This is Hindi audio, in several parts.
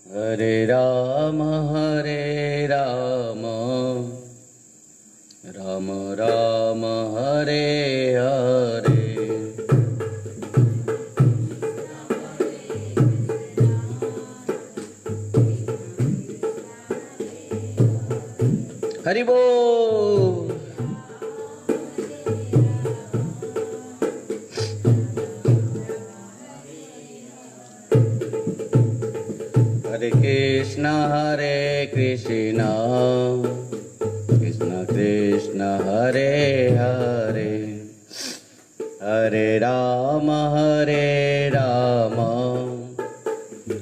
हरे राम राम राम हरे हरे। हरि बोल। हरे कृष्ण कृष्ण कृष्ण हरे हरे। हरे राम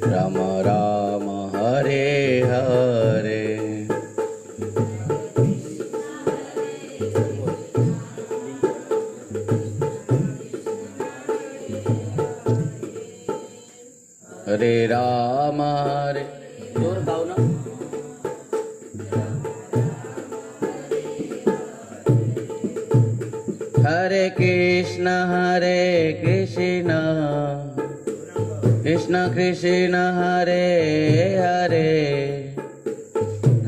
राम राम हरे हरे। हरे राम हरे जोर गाओ ना। हरे कृष्ण कृष्ण कृष्ण हरे हरे।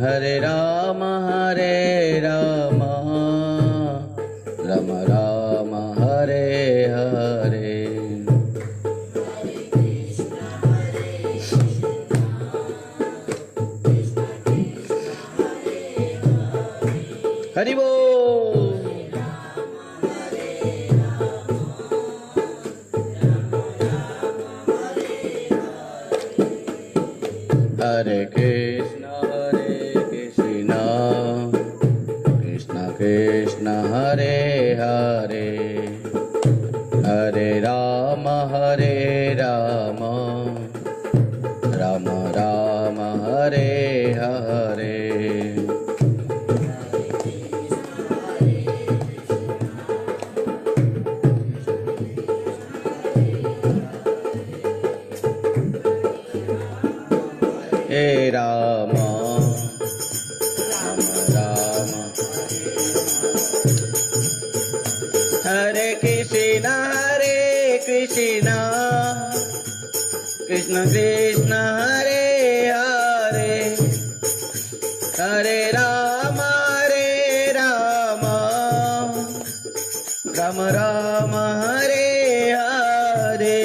हरे राम राम राम हरे हरे। हरि बोल। हरे कृष्ण कृष्ण कृष्ण हरे हरे। हरे राम राम राम हरे हरे। हे राम राम हरे कृष्ण कृष्ण कृष्ण हरे हरे। हरे राम राम राम हरे हरे।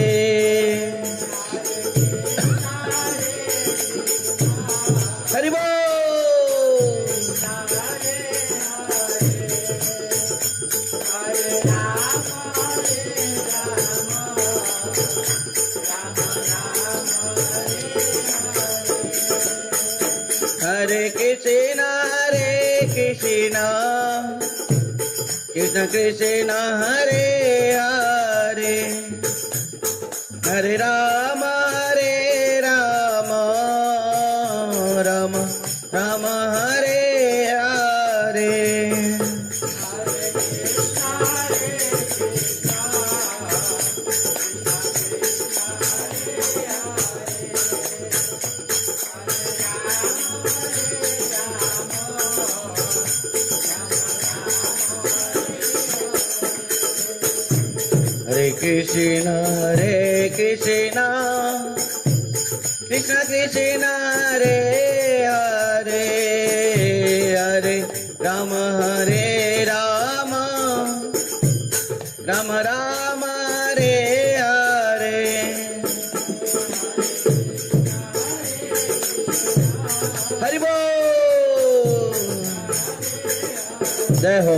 हरि बोल। हरे कृष्ण कृष्ण कृष्ण हरे हरे। हरे राम राम राम हरे हरे। हरे कृष्ण कृष्ण कृष्ण हरे हरे। हरे राम राम राम हरे हरे। हरि बोल। जय हो।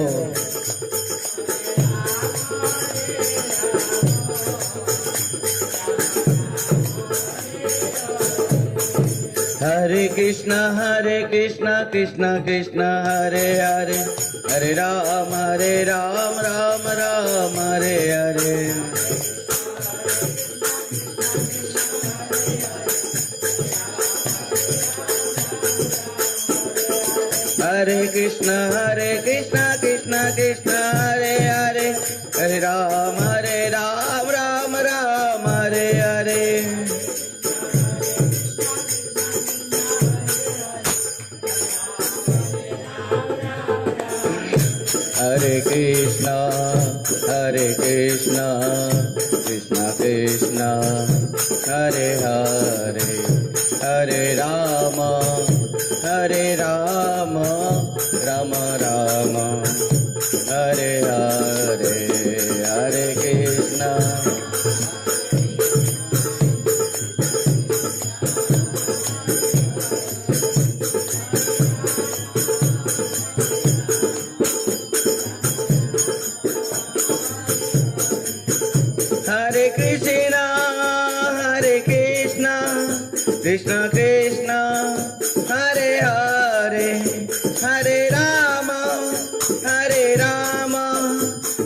हरे कृष्ण कृष्ण कृष्ण हरे हरे। हरे राम राम राम हरे हरे। हरे कृष्ण कृष्ण कृष्ण हरे हरे। हरे राम राम राम हरे हरे। हरे कृष्ण कृष्ण कृष्ण हरे हरे। हरे राम राम राम हरे हरे, हरे कृष्णा हरे कृष्णा कृष्ण कृष्ण हरे हरे, हरे राम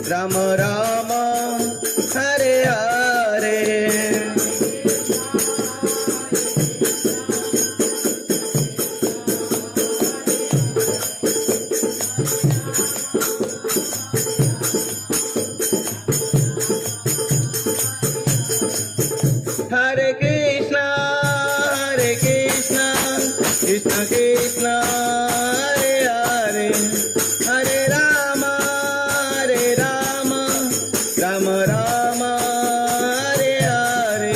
राम राम हरे हरे। हरे कृष्णा कृष्ण कृष्ण हरे हरे, हरे राम राम राम हरे हरे।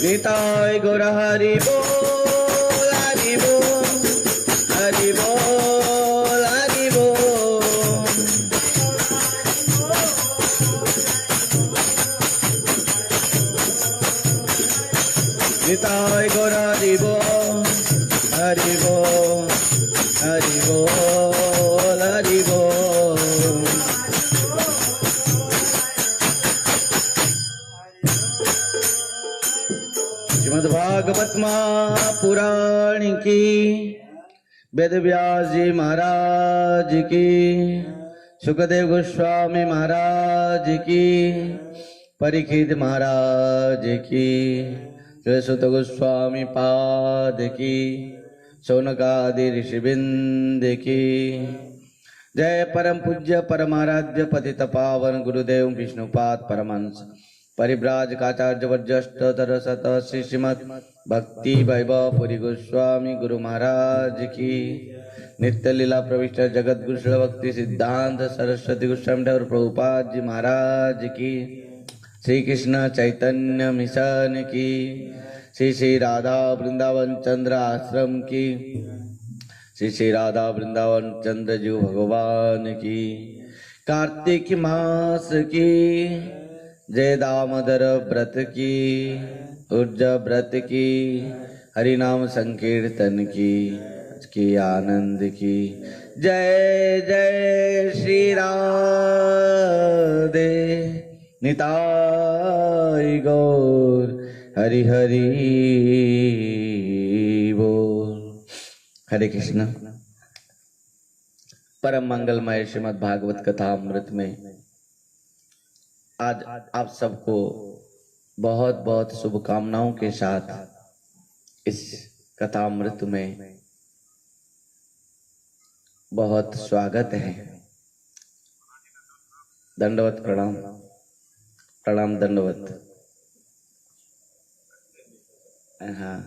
निताय गौर हरि बोल, हरि बोल, हरि बोल, हरि बोल। निताय गौर हरि बोल, हरि बोल, हरि बोल, हरि बोल। श्रीमद्भागवत महापुराण की, वेद व्यास जी महाराज की, सुखदेव गोस्वामी महाराज की, परीक्षित महाराज की, सुत गोस्वामी पाद की, शौनकादि ऋषिवृंद की। जय परम पूज्य परमाराध्य पतित पावन गुरुदेव विष्णुपाद परमहंस परिव्राजकाचार्य वर्जष्ट तरसत श्री श्रीमद् भक्ति वैभव पुरी गोस्वामी गुरु महाराज की। नित्य लीला प्रविष्ट जगत गुरु श्री भक्ति सिद्धांत सरस्वती गोस्वामी ठाकुर प्रभुपाद जी महाराज की। श्री कृष्ण चैतन्य मिशन की। श्री श्री राधा वृंदावन चंद्र आश्रम की। श्री श्री राधा वृंदावन चंद्र जी भगवान की। कार्तिक मास की, जय दामोदर व्रत की, ऊर्जा व्रत की, हरि नाम संकीर्तन की आनंद की। जय जय श्री राधे निताई गौर हरि हरि बोल। हरे कृष्ण। परम मंगलमय श्रीमद् भागवत कथा अमृत में आज आप सबको बहुत बहुत शुभकामनाओं के साथ इस कथा अमृत में बहुत स्वागत है। दंडवत प्रणाम, प्रणाम दंडवत। हाँ,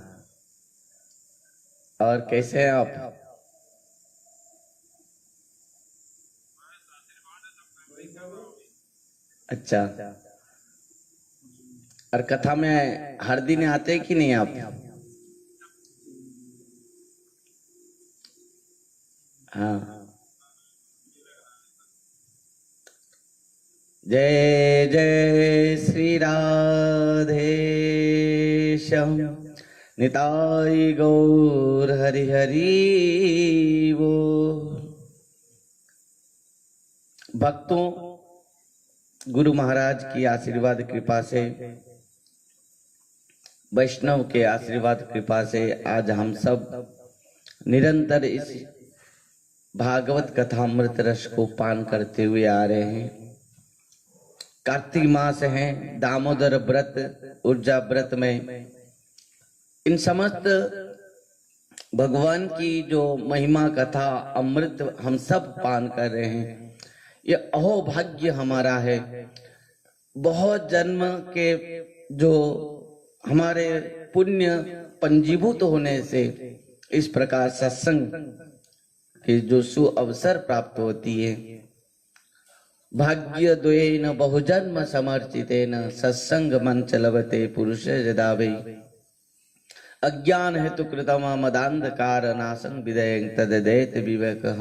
और कैसे हैं आप? अच्छा, और कथा में हर दिन आते कि नहीं आप? हाँ। जय जय श्री राधेश्याम निताई गौर हरि हरि बोल। भक्तों, गुरु महाराज की आशीर्वाद कृपा से, वैष्णव के आशीर्वाद कृपा से आज हम सब निरंतर इस भागवत कथामृत रस को पान करते हुए आ रहे हैं। कार्तिक मास है, दामोदर व्रत, ऊर्जा व्रत में इन समस्त भगवान की जो महिमा कथा अमृत हम सब पान कर रहे हैं। ये अहोभाग्य हमारा है। बहुत जन्म के जो हमारे पुण्य पंजीभूत होने से इस प्रकार सत्संग की जो सु अवसर प्राप्त होती है। भाग्य द्वेन बहुजन्म समर्चितेन सत्संग मंच लभते पुरुष यदा वै अज्ञान हेतु कृतम मदांधकार नासं विदयं तददेत विवेकः।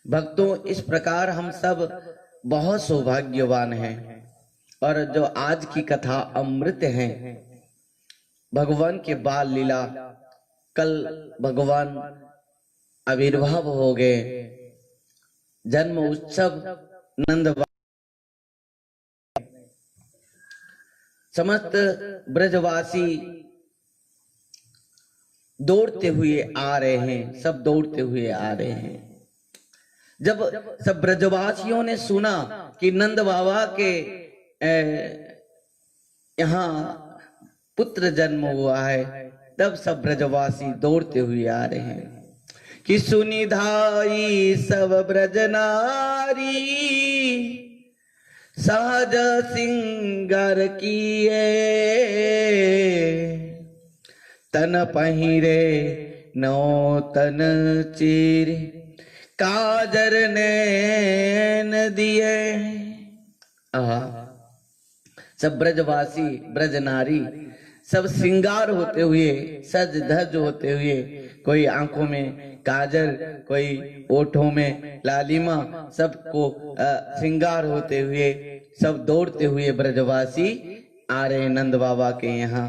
भक्तों, इस प्रकार हम सब बहुत सौभाग्यवान हैं और जो आज की कथा अमृत है, भगवान के बाल लीला, कल भगवान आविर्भाव हो गए, जन्म उत्सव नंद समस्त ब्रजवासी दौड़ते हुए आ रहे हैं, सब दौड़ते हुए आ रहे हैं। जब सब ब्रजवासियों ने सुना कि नंद बाबा के यहाँ पुत्र जन्म हुआ है, तब सब ब्रजवासी दौड़ते हुए आ रहे हैं कि सुनी धाई सब ब्रजनारी सहज सिंगार किए तन पहिरे नौतन चीर काजर नैन दिए। सब ब्रजवासी ब्रज नारी सब श्रृंगार होते हुए, सज धज होते हुए, कोई आंखों में काजल, कोई ओठों में लालिमा, सबको श्रृंगार होते हुए सब दौड़ते हुए ब्रजवासी आ रहे नंद बाबा के यहाँ।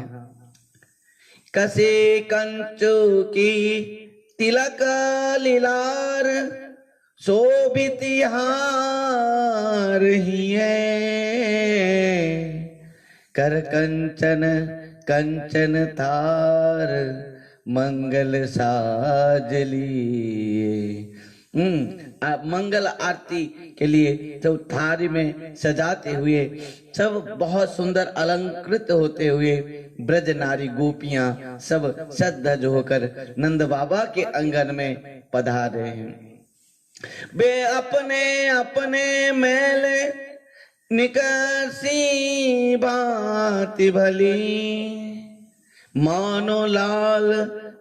कसे कंचु की तिलक लीलार शोभित हार ही है कर कंचन कंचन थार मंगल साजली। मंगल आरती के लिए सब थारी में सजाते हुए, सब बहुत सुंदर अलंकृत होते हुए ब्रज नारी गोपियां सब सज-धज होकर नंद बाबा के आंगन में पधारे हैं। बे अपने अपने मेले निकसी भांति भली मानो लाल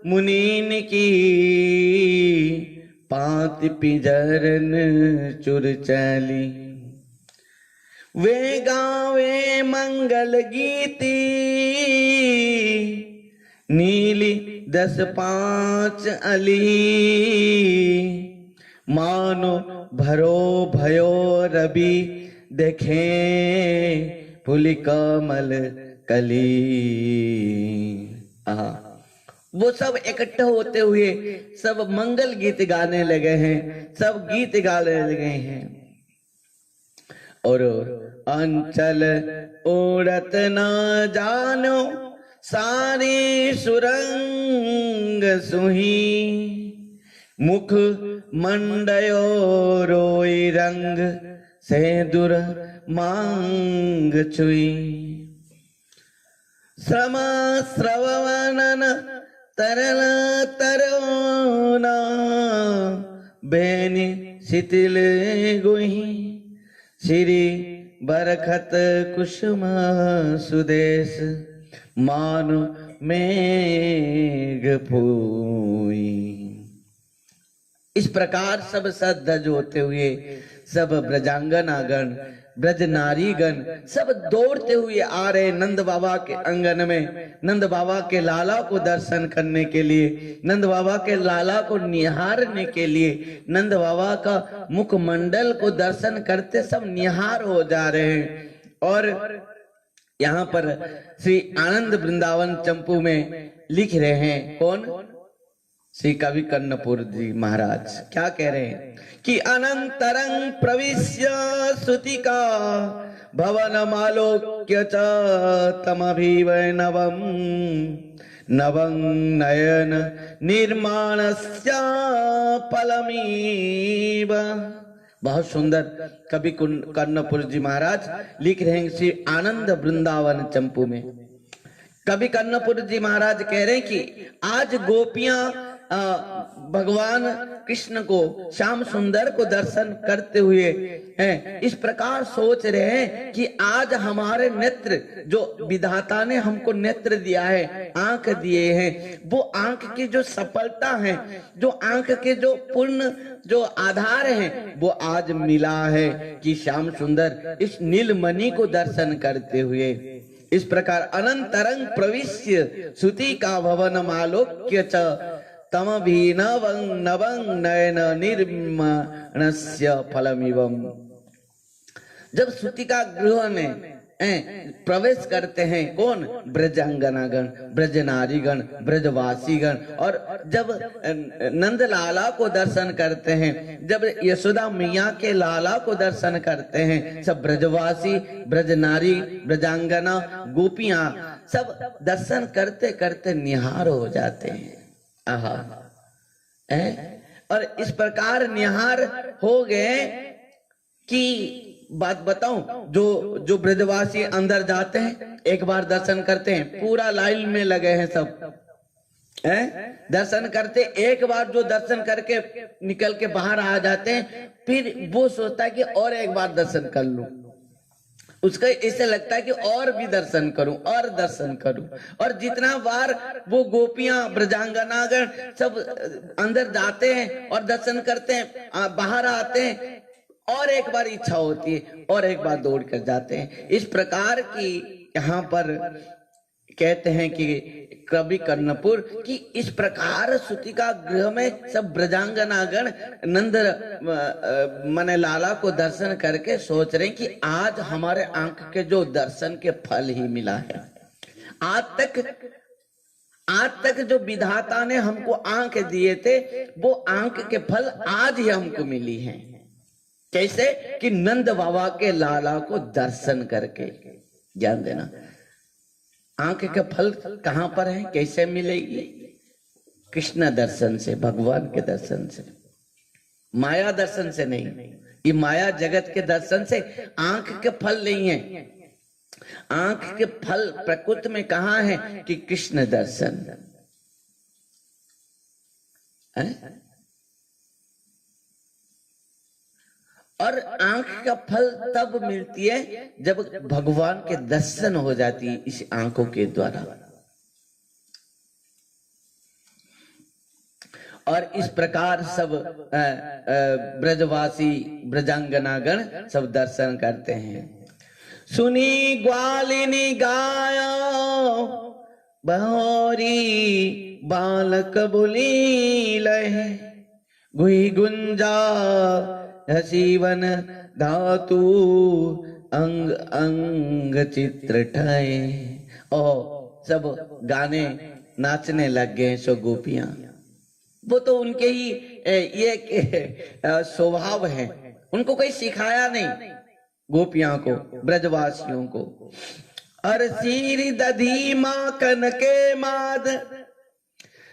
मुनीन की पांति पिंजरन चुर चली। वे गावे मंगल गीती नीली 10-5 अली मानो भरो भयो रवि देखे फूल कमल कली। वो सब इकट्ठे होते हुए सब मंगल गीत गाने लगे हैं, सब गीत गाने लगे हैं। और अंचल उड़त न जानो सारी सुरंग सुही मुख मंडयो रोई रंग से दुर मांग छुई। श्रम श्रवणन तरल तरोना बेनी शिथिल गोही श्री बरखत कुसुम सुदेश मानो मेघ फूई। इस प्रकार सब सज-धज होते हुए सब ब्रजांगनागण ब्रज नारीगण सब दौड़ते हुए आ रहे नंद बाबा के आंगन में, नंद बाबा के लाला को दर्शन करने के लिए, नंद बाबा के लाला को निहारने के लिए, नंद बाबा का मुखमंडल को दर्शन करते सब निहार हो जा रहे हैं। और यहाँ पर श्री आनंद वृंदावन चंपू में लिख रहे हैं, कौन? श्री कवि कर्णपुर जी महाराज क्या कह रहे हैं कि अनंतरं प्रविश्य सुतिका भवन मालोक्य च तमभिवैनवं नवं नयन निर्माणस्य फलमीव। बहुत सुंदर कवि कर्णपुर जी महाराज लिख रहे हैं श्री आनंद वृंदावन चंपू में। कवि कर्णपुर जी महाराज कह रहे हैं कि आज गोपियां भगवान कृष्ण को, श्याम सुंदर को दर्शन करते हुए हैं, इस प्रकार सोच रहे हैं कि आज हमारे नेत्र, जो विधाता ने हमको नेत्र दिया है, आंख दिए हैं, वो आंख की जो सफलता है, जो आंख के जो पूर्ण जो आधार है, वो आज मिला है कि श्याम सुंदर इस नीलमणि को दर्शन करते हुए इस प्रकार अनंतरंग प्रविश्य सुति का भवन आलोक्य च तम भी नवं नयन निर्मणस्य फलमिवम्। जब सुति का गृह में प्रवेश करते हैं कौन? ब्रजांगनागण, ब्रज नारीगण, ब्रजवासीगण, और जब नंद लाला को दर्शन करते हैं, जब यशोदा मैया के लाला को दर्शन करते हैं, सब ब्रजवासी, ब्रज नारी, ब्रजांगना, गोपियां सब दर्शन करते करते निहार हो जाते हैं। आहा, और इस प्रकार निहार हो गए कि बात बताऊं, जो ब्रजवासी अंदर जाते हैं, एक बार दर्शन करते हैं, पूरा लाइन में लगे हैं सब, दर्शन करते, एक बार जो दर्शन करके निकल के बाहर आ जाते हैं, फिर वो सोचता है कि और एक बार दर्शन कर लूं, उसका ऐसे लगता है कि और भी दर्शन करूं और दर्शन करूं, और जितना बार वो गोपियां, ब्रजांगनागण सब अंदर जाते हैं और दर्शन करते हैं, बाहर आते हैं, और एक बार इच्छा होती है और एक बार दौड़ कर जाते हैं। इस प्रकार की यहाँ पर कहते हैं कि कवि कर्णपुर की इस प्रकार सुति का गृह में सब ब्रजांगनागण नंद मने लाला को दर्शन करके सोच रहे हैं कि आज हमारे आंख के जो दर्शन के फल ही मिला है। आज तक जो विधाता ने हमको आंख दिए थे, वो आंख के फल आज ही हमको मिली हैं। कैसे? कि नंद बाबा के लाला को दर्शन करके। ध्यान देना, आंख के फल कहां पर है, कैसे मिलेगी? कृष्ण दर्शन से, भगवान के दर्शन से, माया दर्शन से नहीं। ये माया जगत के दर्शन से आंख के फल नहीं है। आंख के फल प्रकृति में कहां है? कि कृष्ण दर्शन है? और आंख का फल तब मिलती है जब भगवान के दर्शन हो जाती है इस आंखों के द्वारा। और इस प्रकार सब ब्रजवासी, ब्रजांगनागण सब दर्शन करते हैं। सुनी ग्वालिनी गाया बहोरी बालक बोली लहे, गुई गुंजा हसीवन धातु अंग अंग चित्र ठाए। और सब गाने नाचने लग गए सो गोपियां। वो तो उनके ही ये स्वभाव है, उनको कोई सिखाया नहीं गोपियां को, ब्रजवासियों को। और सीरी दधी माखन के माद,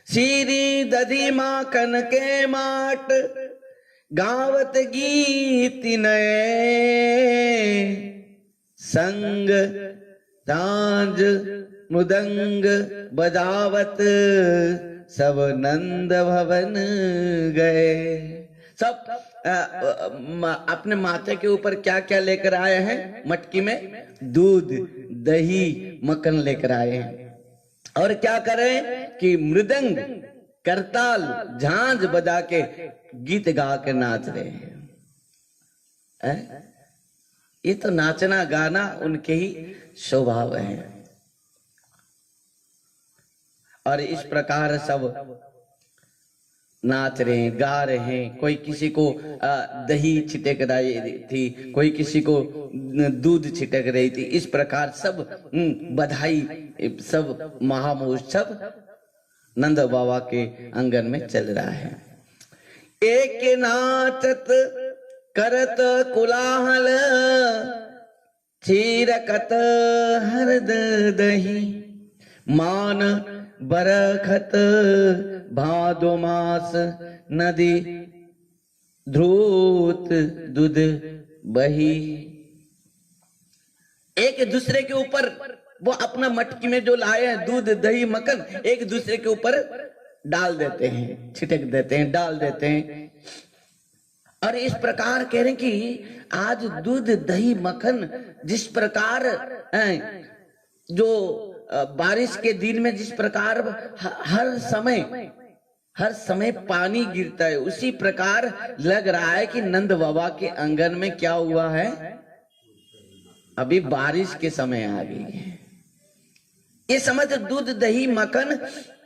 सीरी दधी माखन के माट, गावत गीत नए संग, तांज मृदंग बजावत सब नंद भवन गए। सब अपने माथे के ऊपर क्या क्या लेकर आए हैं? मटकी में दूध, दही, मक्खन लेकर आए हैं। और क्या करें कि मृदंग, करताल, झांझ बजा के गीत गा के नाच रहे हैं। ये तो नाचना गाना उनके ही स्वभाव है। और इस प्रकार सब नाच रहे हैं, गा रहे हैं। कोई किसी को दही छिटक रही थी, कोई किसी को दूध छिटक रही थी। इस प्रकार सब बधाई, सब महामहोत्सव नंद बाबा के आंगन में चल रहा है। एक नाचत करत कुलाहल, चीरकत हरद दही, मान बरखत भादो मास, नदी ध्रुत दूध बही। एक दूसरे के ऊपर वो अपना मटकी में जो लाए हैं दूध, दही, मक्खन, एक दूसरे के ऊपर डाल देते हैं, छिटक देते हैं, डाल देते हैं। और इस प्रकार कह रहे हैं कि आज दूध दही मक्खन जिस प्रकार जो बारिश के दिन में जिस प्रकार हर समय पानी गिरता है, उसी प्रकार लग रहा है कि नंद बाबा के आंगन में क्या हुआ है, अभी बारिश के समय आ गई है। ये समय तो दूध दही मक्खन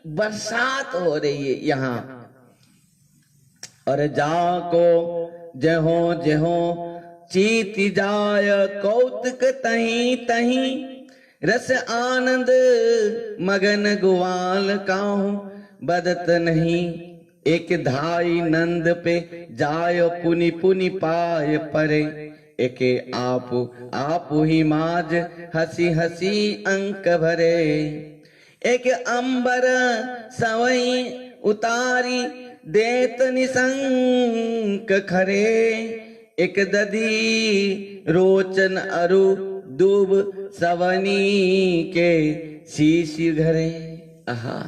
बरसात हो रही है यहाँ। और जाको जहो जहो चीति जाय कौतुक तही तही, रस आनंद मगन गुवाल काहू बदत नहीं। एक धाई नंद पे जाय पुनि पुनि पाय परे, एके आप ही माज हसी हसी अंक भरे। एक अंबर सवई उतारी देत निसंक खरे, एक दधी रोचन अरु दूब सवनी के शीशी घरे। आहा,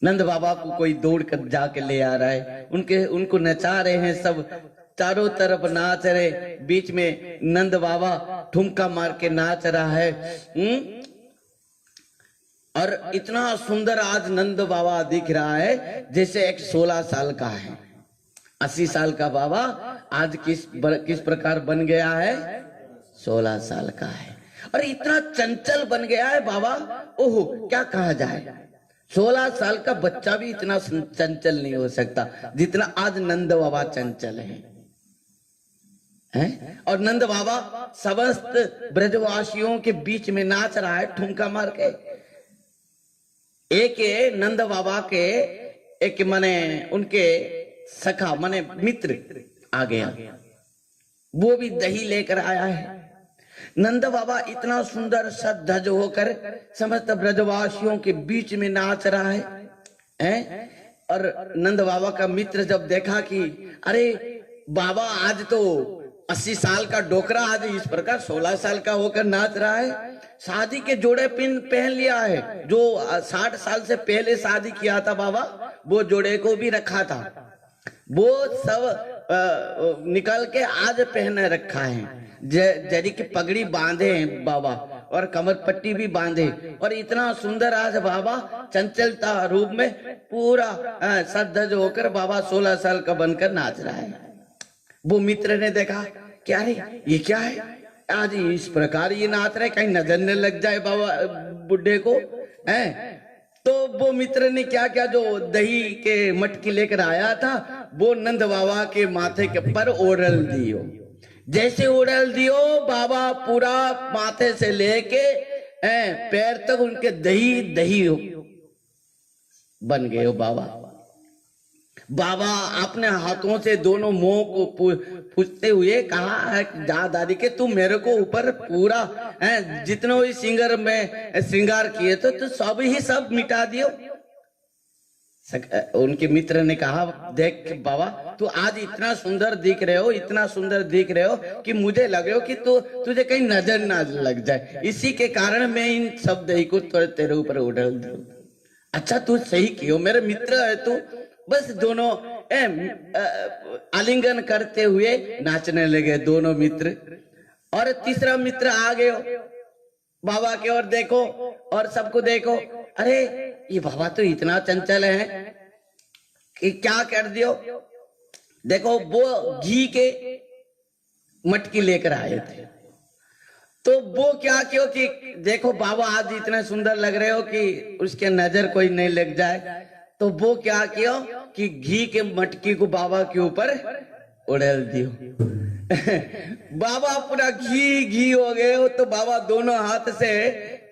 नंद बाबा को कोई दौड़ कर जाके ले आ रहा है, उनको नचा रहे हैं, सब चारों तरफ नाच रहे, बीच में नंद बाबा ठुमका मार के नाच रहा है। और इतना सुंदर आज नंद बाबा दिख रहा है जैसे एक 16 साल का है। 80 साल का बाबा आज किस प्रकार बन गया है, 16 साल का है। और इतना चंचल बन गया है बाबा, ओहो क्या कहा जाए। 16 साल का बच्चा भी इतना चंचल नहीं हो सकता जितना आज नंद बाबा चंचल है। और नंद बाबा समस्त ब्रजवासियों के बीच में नाच रहा है ठुमका मार के। एक नंद बाबा के एक मने उनके सखा मने मित्र आ गया, वो भी दही लेकर आया है। नंद बाबा इतना सुंदर सज होकर समस्त ब्रजवासियों के बीच में नाच रहा है। और नंद बाबा का मित्र जब देखा कि अरे बाबा आज तो 80 साल का डोकरा आज इस प्रकार 16 साल का होकर नाच रहा है, शादी के जोड़े पहन लिया है, जो 60 साल से पहले शादी किया था बाबा, वो जोड़े को भी रखा था, वो सब निकल के आज पहने रखा है। जरी की पगड़ी बांधे हैं बाबा और कमर पट्टी भी बांधे, और इतना सुंदर आज बाबा चंचलता रूप में पूरा सज होकर बाबा 16 साल का बनकर नाच रहा है। वो मित्र ने देखा क्या रे ये क्या है, आज इस प्रकार ये नाच रहे, कहीं नजर न लग जाए बाबा बुढ़े को है। तो वो मित्र ने क्या क्या जो दही के मटकी लेकर आया था वो नंद बाबा के माथे के पर ओढ़ल दियो। जैसे ओढ़ल दियो बाबा पूरा माथे से लेके पैर तक उनके दही दही बन गए हो बाबा। बाबा अपने हाथों से दोनों मुंह को पूछते हुए कहा जा दादी के तू मेरे को ऊपर पूरा जितना भी श्रृंगार किए तो सब ही सब मिटा दियो। उनके मित्र ने कहा देख बाबा तू आज इतना सुंदर दिख रहे हो, इतना सुंदर दिख रहे हो कि मुझे लगे हो कि तुझे कहीं नजर ना लग जाए, इसी के कारण मैं इन सब दही को तेरे ऊपर उड़ल दूं। अच्छा तू सही कियो, मेरे मित्र है तू। बस दोनों आलिंगन करते हुए नाचने लगे दोनों मित्र। और तीसरा मित्र आ गए बाबा के और देखो और सबको देखो, अरे ये बाबा तो इतना चंचल है कि क्या कर दियो। देखो वो घी के मटकी लेकर आए थे, तो वो क्या क्यों कि देखो बाबा आज इतना सुंदर लग रहे हो कि उसके नजर कोई नहीं लग जाए, तो वो क्या किया कि घी के मटकी को बाबा के ऊपर उड़ेल दियो। बाबा पूरा घी घी हो गए। तो बाबा दोनों हाथ से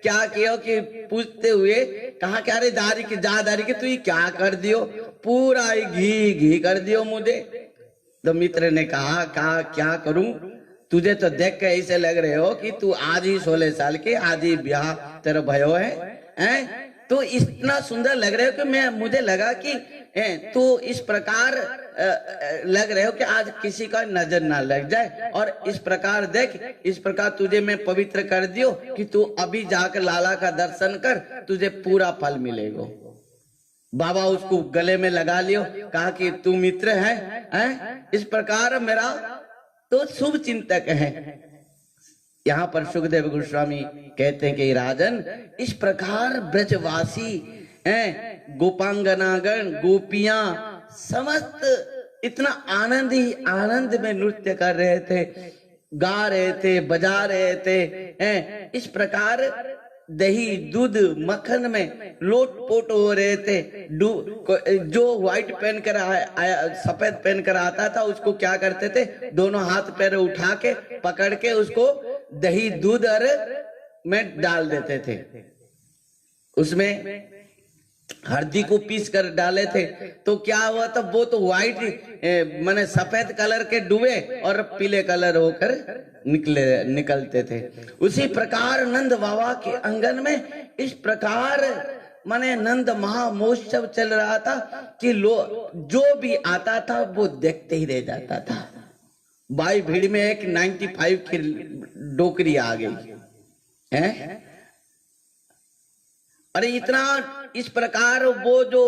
क्या किया कि पूछते हुए कहा क्या रे दारी की जा दारी की तू क्या कर दियो, पूरा घी घी कर दियो मुझे। तो मित्र ने कहा क्या करूं, तुझे तो देख के ऐसे लग रहे हो कि तू आज ही 16 साल के, आज ही ब्याह तेरा भयो है तो इतना सुंदर लग रहे हो कि मुझे लगा कि तू इस प्रकार लग रहे हो कि आज किसी का नजर ना लग जाए, और इस प्रकार देख इस प्रकार तुझे मैं पवित्र कर दियो कि तू अभी जाकर लाला का दर्शन कर, तुझे पूरा फल मिलेगा। बाबा उसको गले में लगा लियो, कहा कि तू मित्र है? इस प्रकार मेरा तो शुभ चिंतक है। यहाँ पर सुखदेव गोस्वामी कहते हैं कि राजन, इस प्रकार ब्रजवासी हैं, गोपांगनागण, गोपियां समस्त इतना आनंद ही आनंद में नृत्य कर रहे थे, गा रहे थे, बजा रहे थे, हैं। इस प्रकार दही दूध मक्खन में लोटपोट हो रहे थे। जो व्हाइट पहन कर सफेद पहन कर आता था उसको क्या करते थे, दोनों हाथ पैर उठा के पकड़ के उसको दही दूध और में डाल देते थे। उसमें हल्दी को पीस कर डाले थे तो क्या हुआ था, वो तो व्हाइट माने सफेद कलर के डूबे और पीले कलर होकर निकलते थे। उसी प्रकार नंद बाबा के आंगन में इस प्रकार माने नंद महामहोत्सव चल रहा था कि जो भी आता था वो देखते ही रह जाता था। भाई भीड़ में एक 95 की डोकरी आ गई है। अरे इतना इस प्रकार वो जो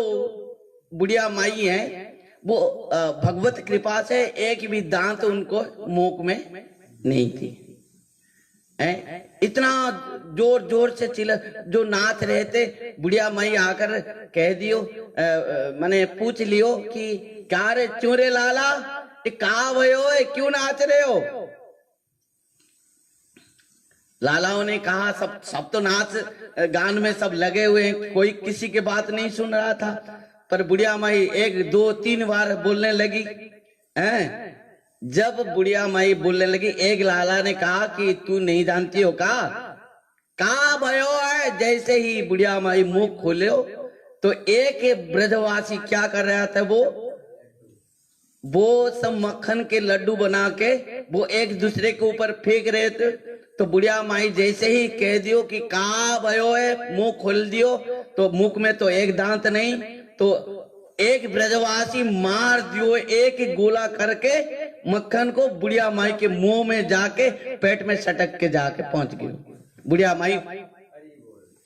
बुढ़िया माई है वो भगवत कृपा से एक भी दांत उनको मुंह में नहीं थी। इतना जोर जोर से जो नाच रहे थे, बुढ़िया माई आकर कह दियो, मैंने पूछ लियो कि क्या रे चूरे लाला, कहा भयो है, क्यों नाच रहे हो? लालाओं ने कहा सब तो नाच गान में सब लगे हुए हैं, कोई किसी की बात नहीं सुन रहा था। पर बुढ़िया माई 1 2 3 बार बोलने लगी हैं। जब बुढ़िया माई बोलने लगी, एक लाला ने कहा कि तू नहीं जानती हो कहा भयो है। जैसे ही बुढ़िया माई मुंह खोले तो एक ब्रजवासी क्या कर रहा था, वो सब मक्खन के लड्डू बना के वो एक दूसरे के ऊपर फेंक रहे थे। तो बुढ़िया माई जैसे ही कह दियो कि कहा भयो है, मुंह खोल दियो, तो मुख में तो एक दांत नहीं, तो एक ब्रजवासी मार दियो, एक गोला करके मक्खन को बुढ़िया माई के मुंह में जाके पेट में सटक के जाके पहुंच गई। बुढ़िया माई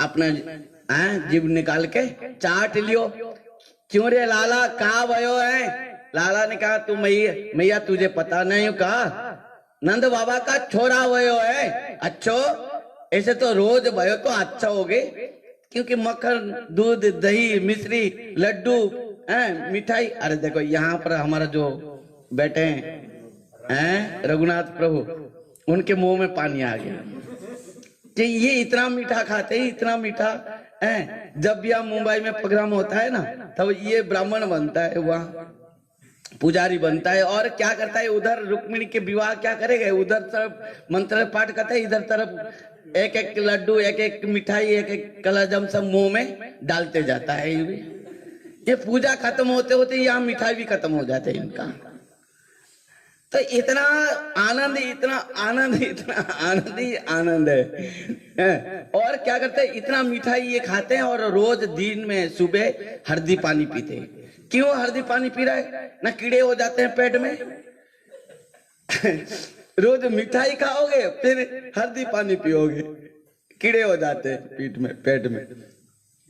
अपना जीभ निकाल के चाट लियो। क्यों रे लाला, कहा भयो है? लाला ने कहा, तू मैया तुझे पता नहीं हो, कहा नंद बाबा का छोरा भयो है। अच्छो, ऐसे तो रोज भयो तो अच्छा हो गए, क्योंकि मक्खन दूध दही मिश्री लड्डू मिठाई। अरे देखो यहाँ पर हमारा जो बैठे हैं रघुनाथ प्रभु, उनके मुंह में पानी आ गया कि ये इतना मीठा खाते हैं, इतना मीठा है। जब भी यहाँ मुंबई में प्रोग्राम होता है ना, तब ये ब्राह्मण बनता है, वहाँ पुजारी बनता है और क्या करता है, उधर रुक्मिणी के विवाह क्या करेगा, उधर तरफ मंत्र पाठ करता है, इधर तरफ एक एक लड्डू एक एक मिठाई एक एक कलाजम सब मुंह में डालते जाता है। ये पूजा खत्म होते होते यहाँ मिठाई भी खत्म हो जाते हैं इनका। तो इतना आनंद इतना आनंद इतना आनंद ही आनंद है। और क्या करते हैं, इतना मिठाई ये खाते हैं और रोज दिन में सुबह हल्दी पानी पीते हैं। क्यों हल्दी पानी पी रहा है? ना कीड़े हो जाते हैं पेट में। रोज मिठाई खाओगे फिर हल्दी पानी पियोगे, कीड़े हो जाते हैं पीठ में पेट में।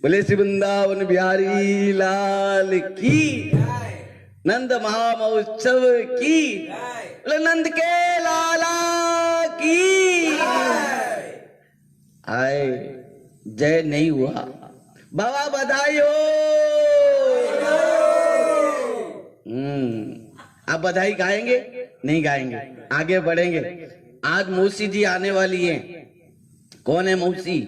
बोले श्री वृंदावन बिहारी लाल की, नंद महामहोत्सव की, बोले नंद के लाला की। आए जय नहीं हुआ, बाबा बधाई हो। आप बधाई गाएंगे? नहीं गाएंगे, आगे बढ़ेंगे। आज मौसी जी आने वाली हैं। कौन है मौसी?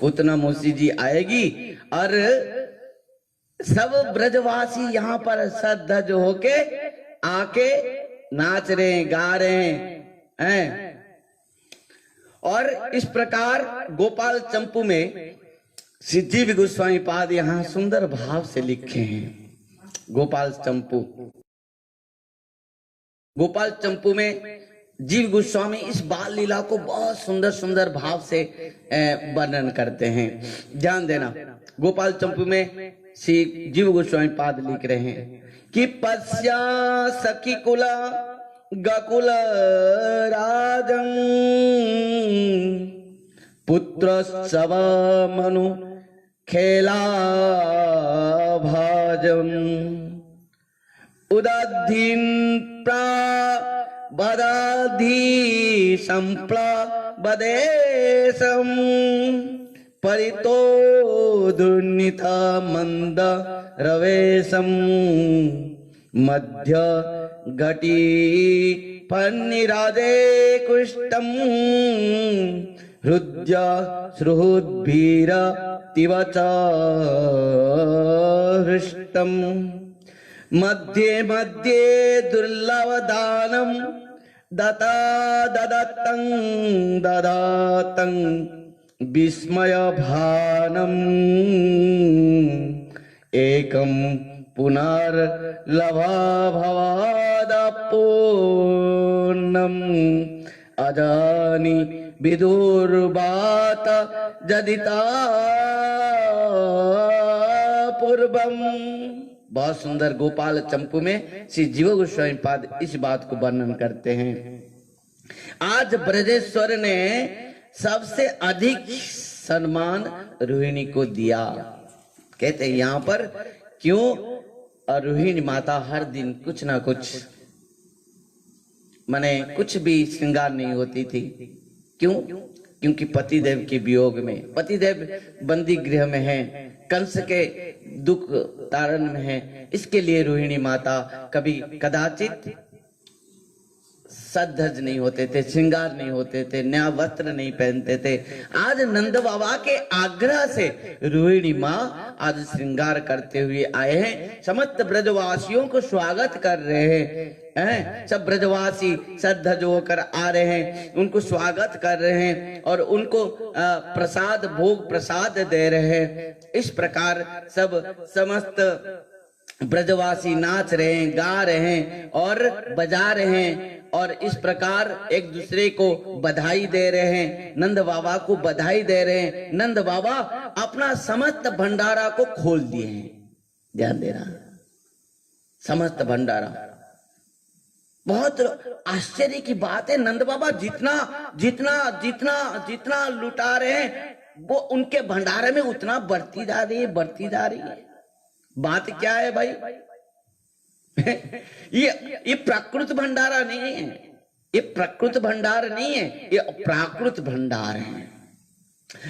पूतना मौसी जी आएगी और सब ब्रजवासी यहाँ पर सज होके आके नाच रहे गा रहे हैं। और इस प्रकार गोपाल चंपू में जीव गोस्वामी पाद यहाँ सुंदर भाव से लिखे हैं। गोपाल चंपू में जीव गोस्वामी इस बाल लीला को बहुत सुंदर सुंदर भाव से वर्णन करते हैं। ध्यान देना, गोपाल चंपू में श्री जीव गोस्वामी पाद लिख रहे हैं कि पश्या सखी कुला गकुल राजं पुत्र सव मनु खेला भाजम उदधीन प्रबदधी संप्लबदेशम परितो दुर्निता मंद रवेशम मध्य घटी पन्निराजे कुष्टम हृदय श्रुहुद्भीर तिवच हृष्टम मध्ये मध्ये दुर्लभ दानम दता ददत्तं ददातं विस्मय भानम एकम पुनर्लभा भवादपूर्णम अजानि विदुर्वात जदिता पूर्वम। बहुत सुंदर गोपाल चंपू में श्री जीव गोस्वामी पाद इस बात को वर्णन करते हैं। आज ब्रजेश्वर ने सबसे अधिक सम्मान रोहिणी को दिया। कहते हैं यहाँ पर क्यों? और रोहिणी माता हर दिन कुछ ना कुछ माने कुछ भी श्रृंगार नहीं होती थी। क्यों? क्योंकि पतिदेव के वियोग में, पतिदेव बंदी गृह में हैं, कंस के दुख तारण में हैं। इसके लिए रोहिणी माता कभी कदाचित सजधज नहीं होते थे, श्रृंगार नहीं होते थे, नया वस्त्र नहीं पहनते थे। आज नंद बाबा के आग्रह से रोहिणी माँ आज श्रृंगार करते हुए आए हैं। समस्त ब्रजवासियों को स्वागत कर रहे हैं। सब ब्रजवासी सजधज होकर आ रहे हैं, उनको स्वागत कर रहे हैं और उनको प्रसाद भोग प्रसाद दे रहे हैं। इस प्रकार सब समस्त ब्रजवासी नाच रहे हैं, गा रहे हैं और बजा रहे हैं और इस प्रकार एक दूसरे को बधाई दे रहे हैं, नंद बाबा को बधाई दे रहे हैं। नंद बाबा अपना समस्त भंडारा को खोल दिए हैं। ध्यान देना, समस्त भंडारा। बहुत आश्चर्य की बात है, नंद बाबा जितना जितना जितना जितना लुटा रहे हैं वो उनके भंडारे में उतना बढ़ती जा रही है, बढ़ती जा रही है। बात क्या है भाई? ये प्राकृत भंडारा नहीं है, ये प्रकृत भंडार नहीं है, ये प्राकृत भंडार है।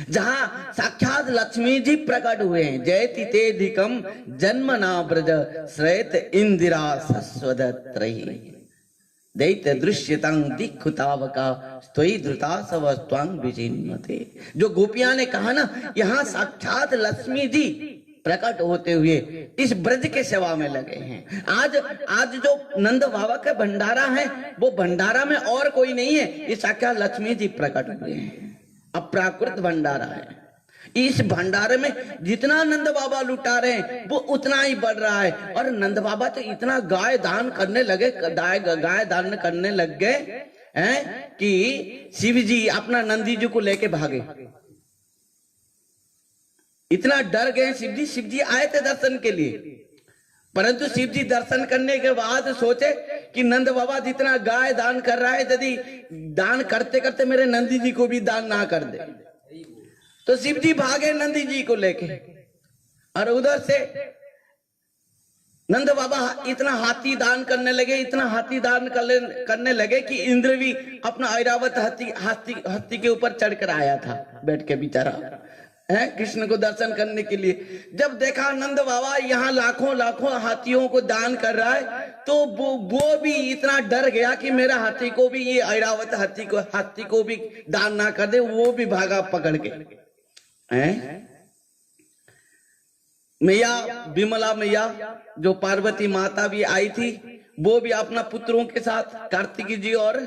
जहां साक्षात लक्ष्मी जी प्रकट हुए हैं। जयति तेधिकम जन्म ना ब्रज श्रेत इंदिरा सस्वदत्रयी दैत्य दृश्यतं दिखुतावका स्तोई धृता सवस्त्वांग विचिन्मते। जो गोपियां ने कहा ना, यहाँ साक्षात लक्ष्मी जी प्रकट होते हुए इस ब्रज के सेवा में लगे हैं। आज जो नंद बाबा का भंडारा है वो भंडारा में और कोई नहीं है, ये साक्षात लक्ष्मी जी प्रकट हुए हैं। अप्राकृत भंडारा है। इस भंडारे में जितना नंद बाबा लुटा रहे हैं वो उतना ही बढ़ रहा है। और नंद बाबा तो इतना गाय दान करने लगे, गाय दान करने लग गए हैं कि शिव जी अपना नंदी जी को लेके भागे। इतना डर गए शिव जी आए थे दर्शन के लिए, परंतु शिव जी दर्शन करने के बाद सोचे कि नंद बाबा जितना गाय दान कर रहा है, यदि दान करते करते मेरे नंदी जी को भी दान ना कर दे। तो शिव जी भागे नंदी जी को लेके और उधर से नंद बाबा इतना हाथी दान करने लगे, इतना हाथी दान करने लगे कि इंद्र भी अपना ऐरावत हाथी के ऊपर चढ़कर आया था, बैठ के बेचारा है कृष्ण को दर्शन करने के लिए। जब देखा नंद बाबा यहाँ लाखों लाखों हाथियों को दान कर रहा है तो वो भी इतना डर गया कि मेरा हाथी को भी, ये ऐरावत हाथी को भी दान ना कर दे। वो भी भागा पकड़ के। मैया विमला मैया जो पार्वती माता भी आई थी, वो भी अपना पुत्रों के साथ कार्तिकी जी और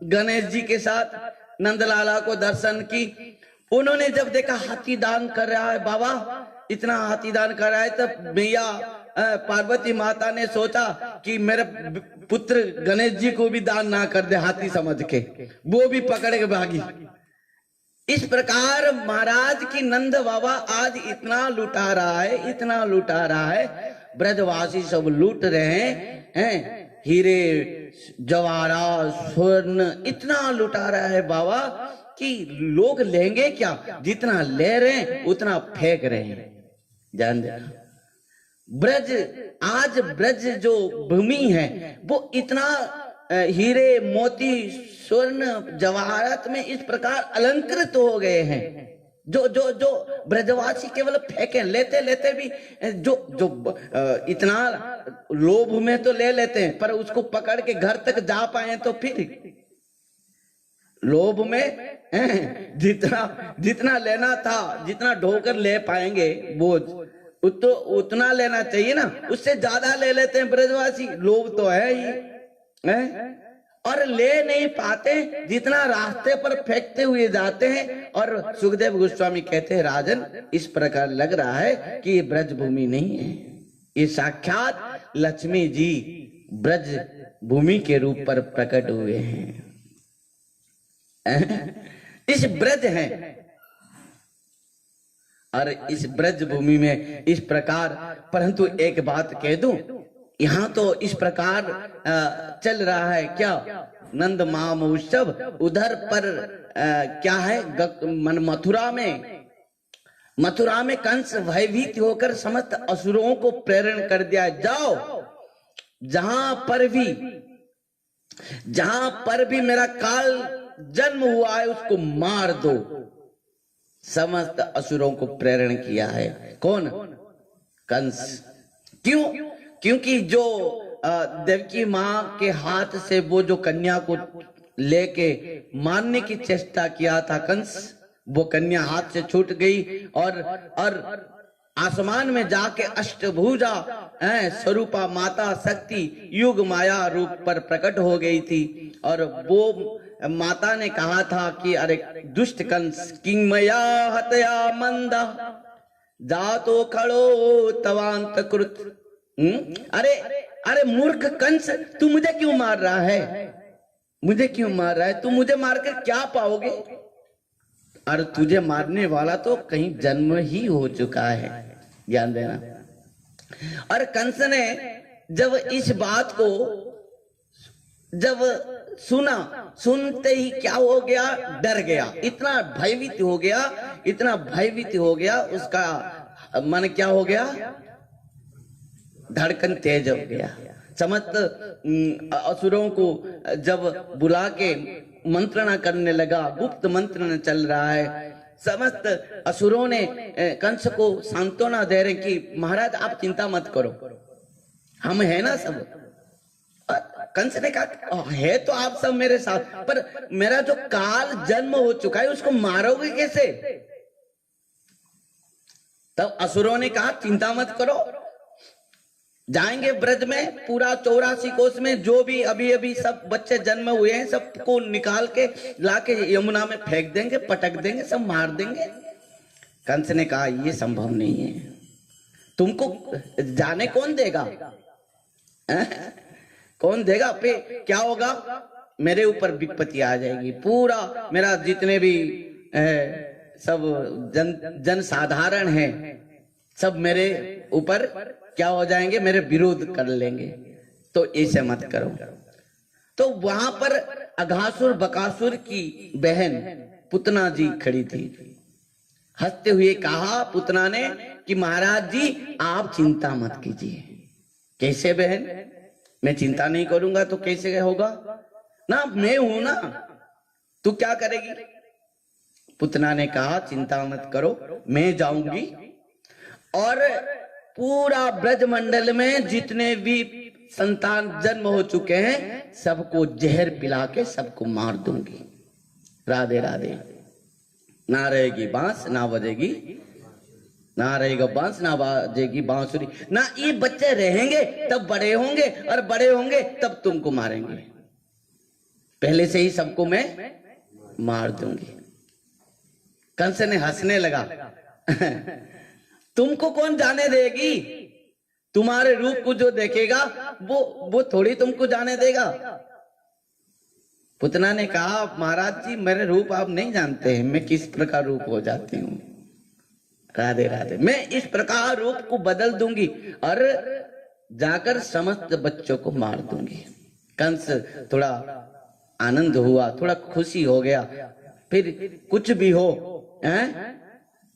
गणेश जी के साथ नंदलाला को दर्शन की। उन्होंने जब देखा हाथी दान कर रहा है, बाबा इतना हाथी दान कर रहा है, तब मैया पार्वती माता ने सोचा कि मेरे पुत्र गणेश जी को भी दान ना कर दे हाथी समझ के, वो भी पकड़ के भागी। इस प्रकार महाराज की नंद बाबा आज इतना लुटा रहा है, इतना लुटा रहा है। ब्रजवासी सब लूट रहे हैं, हीरे जवाहरात स्वर्ण इतना लुटा रहा है बाबा कि लोग लेंगे क्या, जितना ले रहे हैं उतना फेंक रहे हैं। जान देना ब्रज, आज ब्रज जो भूमि है वो इतना हीरे मोती स्वर्ण जवाहरात में इस प्रकार अलंकृत हो गए हैं, जो जो जो ब्रजवासी केवल फेंके, लेते लेते भी जो जो इतना लोभ में तो ले लेते हैं, पर उसको पकड़ के घर तक जा पाए तो फिर लोभ में जितना जितना लेना था, जितना ढोकर ले पाएंगे बोझ तो उतना लेना चाहिए ना, उससे ज्यादा ले लेते हैं ब्रजवासी। लोभ तो है ही है, और ले नहीं पाते, जितना रास्ते पर फेंकते हुए जाते हैं। और सुखदेव गोस्वामी कहते हैं राजन, इस प्रकार लग रहा है कि ये ब्रज भूमि नहीं है, ये साक्षात लक्ष्मी जी ब्रज भूमि के रूप पर प्रकट हुए हैं। इस ब्रज है, और इस ब्रज भूमि में इस प्रकार, परंतु एक बात कह दूं, यहाँ तो इस प्रकार चल रहा है क्या, नंद महोत्सव, उधर पर क्या है मथुरा में कंस भयभीत होकर समस्त असुरों को प्रेरण कर दिया, जाओ जहां पर भी मेरा काल जन्म हुआ है उसको मार दो। समस्त असुरों को प्रेरण किया है कौन, कंस। क्यों, क्योंकि जो देवकी माँ के हाथ से वो जो कन्या को लेके मारने की चेष्टा किया था कंस, वो कन्या हाथ से छूट गई और आसमान में जाके अष्टभुजा स्वरूपा माता शक्ति युग माया रूप पर प्रकट हो गई थी। और वो माता ने कहा था कि अरे दुष्ट कंस, किंमया हतया मंदा जातो खड़ो तवांत कृत। अरे मूर्ख कंस, तू मुझे क्यों मार रहा है, मुझे क्यों मार रहा है, तू मुझे मारकर क्या पाओगे, और तुझे मारने वाला तो कहीं जन्म ही हो चुका है, ध्यान देना। और कंस ने जब इस बात को जब सुना, सुनते ही क्या हो गया, डर गया, इतना भयभीत हो गया, इतना भयभीत हो गया, उसका मन क्या हो गया, धड़कन तेज हो गया। समस्त असुरों को जब बुला के मंत्रणा करने लगा, गुप्त मंत्रण चल रहा है, समस्त असुरों ने कंस को सांत्वना दे रहे कि महाराज आप चिंता मत करो, हम है ना सब। कंस ने कहा है तो आप सब मेरे साथ, पर मेरा जो काल जन्म हो चुका है उसको मारोगे कैसे। तब असुरों ने कहा चिंता मत करो, जाएंगे ब्रज में, पूरा 84 कोस में जो भी अभी अभी सब बच्चे जन्म हुए हैं सबको निकाल के लाके यमुना में फेंक देंगे, पटक देंगे, सब मार देंगे। कंस ने कहा ये संभव नहीं है, तुमको जाने कौन देगा, कौन देगा, पे क्या होगा, मेरे ऊपर विपत्ति आ जाएगी, पूरा मेरा जितने भी सब जन साधारण है सब मेरे ऊपर क्या हो जाएंगे, मेरे विरोध कर लेंगे, तो ऐसे मत करो। तो वहां पर अघासुर बकासुर की बहन पुतना जी खड़ी थी, हंसते हुए कहा पुतना ने कि महाराज जी आप चिंता मत कीजिए। कैसे बहन, मैं चिंता नहीं करूंगा तो कैसे होगा ना, मैं हूं ना, तू क्या करेगी। पुतना ने कहा चिंता मत करो, मैं जाऊंगी और पूरा ब्रज मंडल में जितने भी संतान जन्म हो चुके हैं सबको जहर पिला के सबको मार दूंगी। राधे राधे। ना रहेगी बांस ना बजेगी, ना रहेगा बांस ना बजेगी बांसुरी, ना ये बच्चे रहेंगे तब बड़े होंगे, और बड़े होंगे तब तुमको मारेंगे, पहले से ही सबको मैं मार दूंगी। कंस ने हंसने लगा तुमको कौन जाने देगी, तुम्हारे रूप को जो देखेगा वो थोड़ी तुमको जाने देगा। पुतना ने कहा महाराज जी मेरे रूप आप नहीं जानते हैं, मैं किस प्रकार रूप हो जाती हूँ। राधे राधे। मैं इस प्रकार रूप को बदल दूंगी और जाकर समस्त बच्चों को मार दूंगी। कंस थोड़ा आनंद हुआ, थोड़ा खुशी हो गया, फिर कुछ भी हो,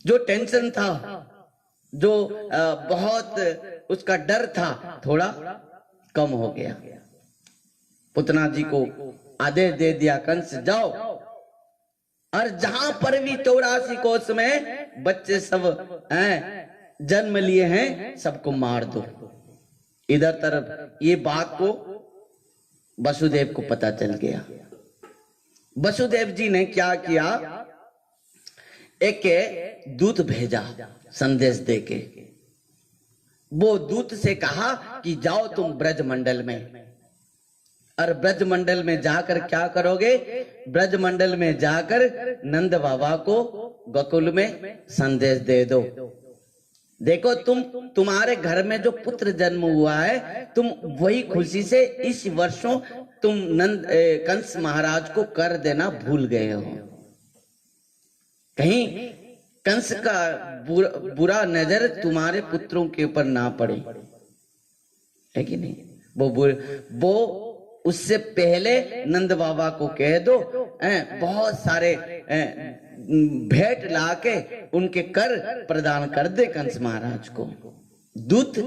जो टेंशन था, जो बहुत उसका डर था, थोड़ा कम हो गया। पुतना जी को आदेश दे दिया, कंस जाओ और जहां पर भी 84 कोस में बच्चे सब जन्म लिए हैं, सबको मार दो। इधर तरफ ये बात को वसुदेव को पता चल गया। वसुदेव जी ने क्या किया, एक दूत भेजा संदेश देके। वो दूत से कहा कि जाओ तुम ब्रजमंडल में, और ब्रजमंडल में जाकर क्या करोगे, ब्रजमंडल में जाकर नंद बाबा को गोकुल में संदेश दे दो। देखो तुम्हारे घर में जो पुत्र जन्म हुआ है, तुम वही खुशी से इस वर्षों तुम कंस महाराज को कर देना भूल गए हो। कहीं कंस का बुरा नजर तुम्हारे पुत्रों के ऊपर ना पड़े, है कि नहीं। वो उससे पहले नंद बाबा को कह दो, बहुत सारे भेंट लाके उनके कर प्रदान कर दे कंस महाराज को। दूत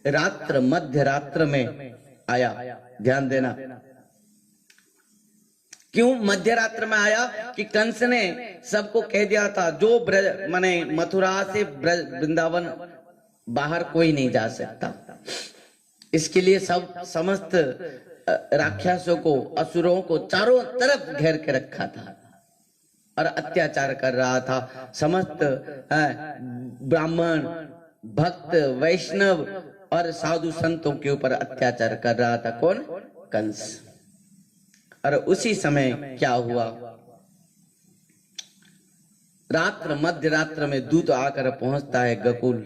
रात्र मध्य रात्र में आया, ध्यान देना। क्यों मध्य रात्र में आया कि कंस ने सबको कह दिया था, जो ब्रज माने मथुरा से वृंदावन बाहर कोई नहीं जा सकता। इसके लिए समस्त राक्षसों को, असुरों को चारों तरफ घेर के रखा था और अत्याचार कर रहा था। समस्त ब्राह्मण, भक्त, वैष्णव और साधु संतों के ऊपर अत्याचार कर रहा था। कौन? कंस। और उसी समय क्या हुआ, रात्र मध्य रात्र में दूत आकर पहुंचता है गोकुल।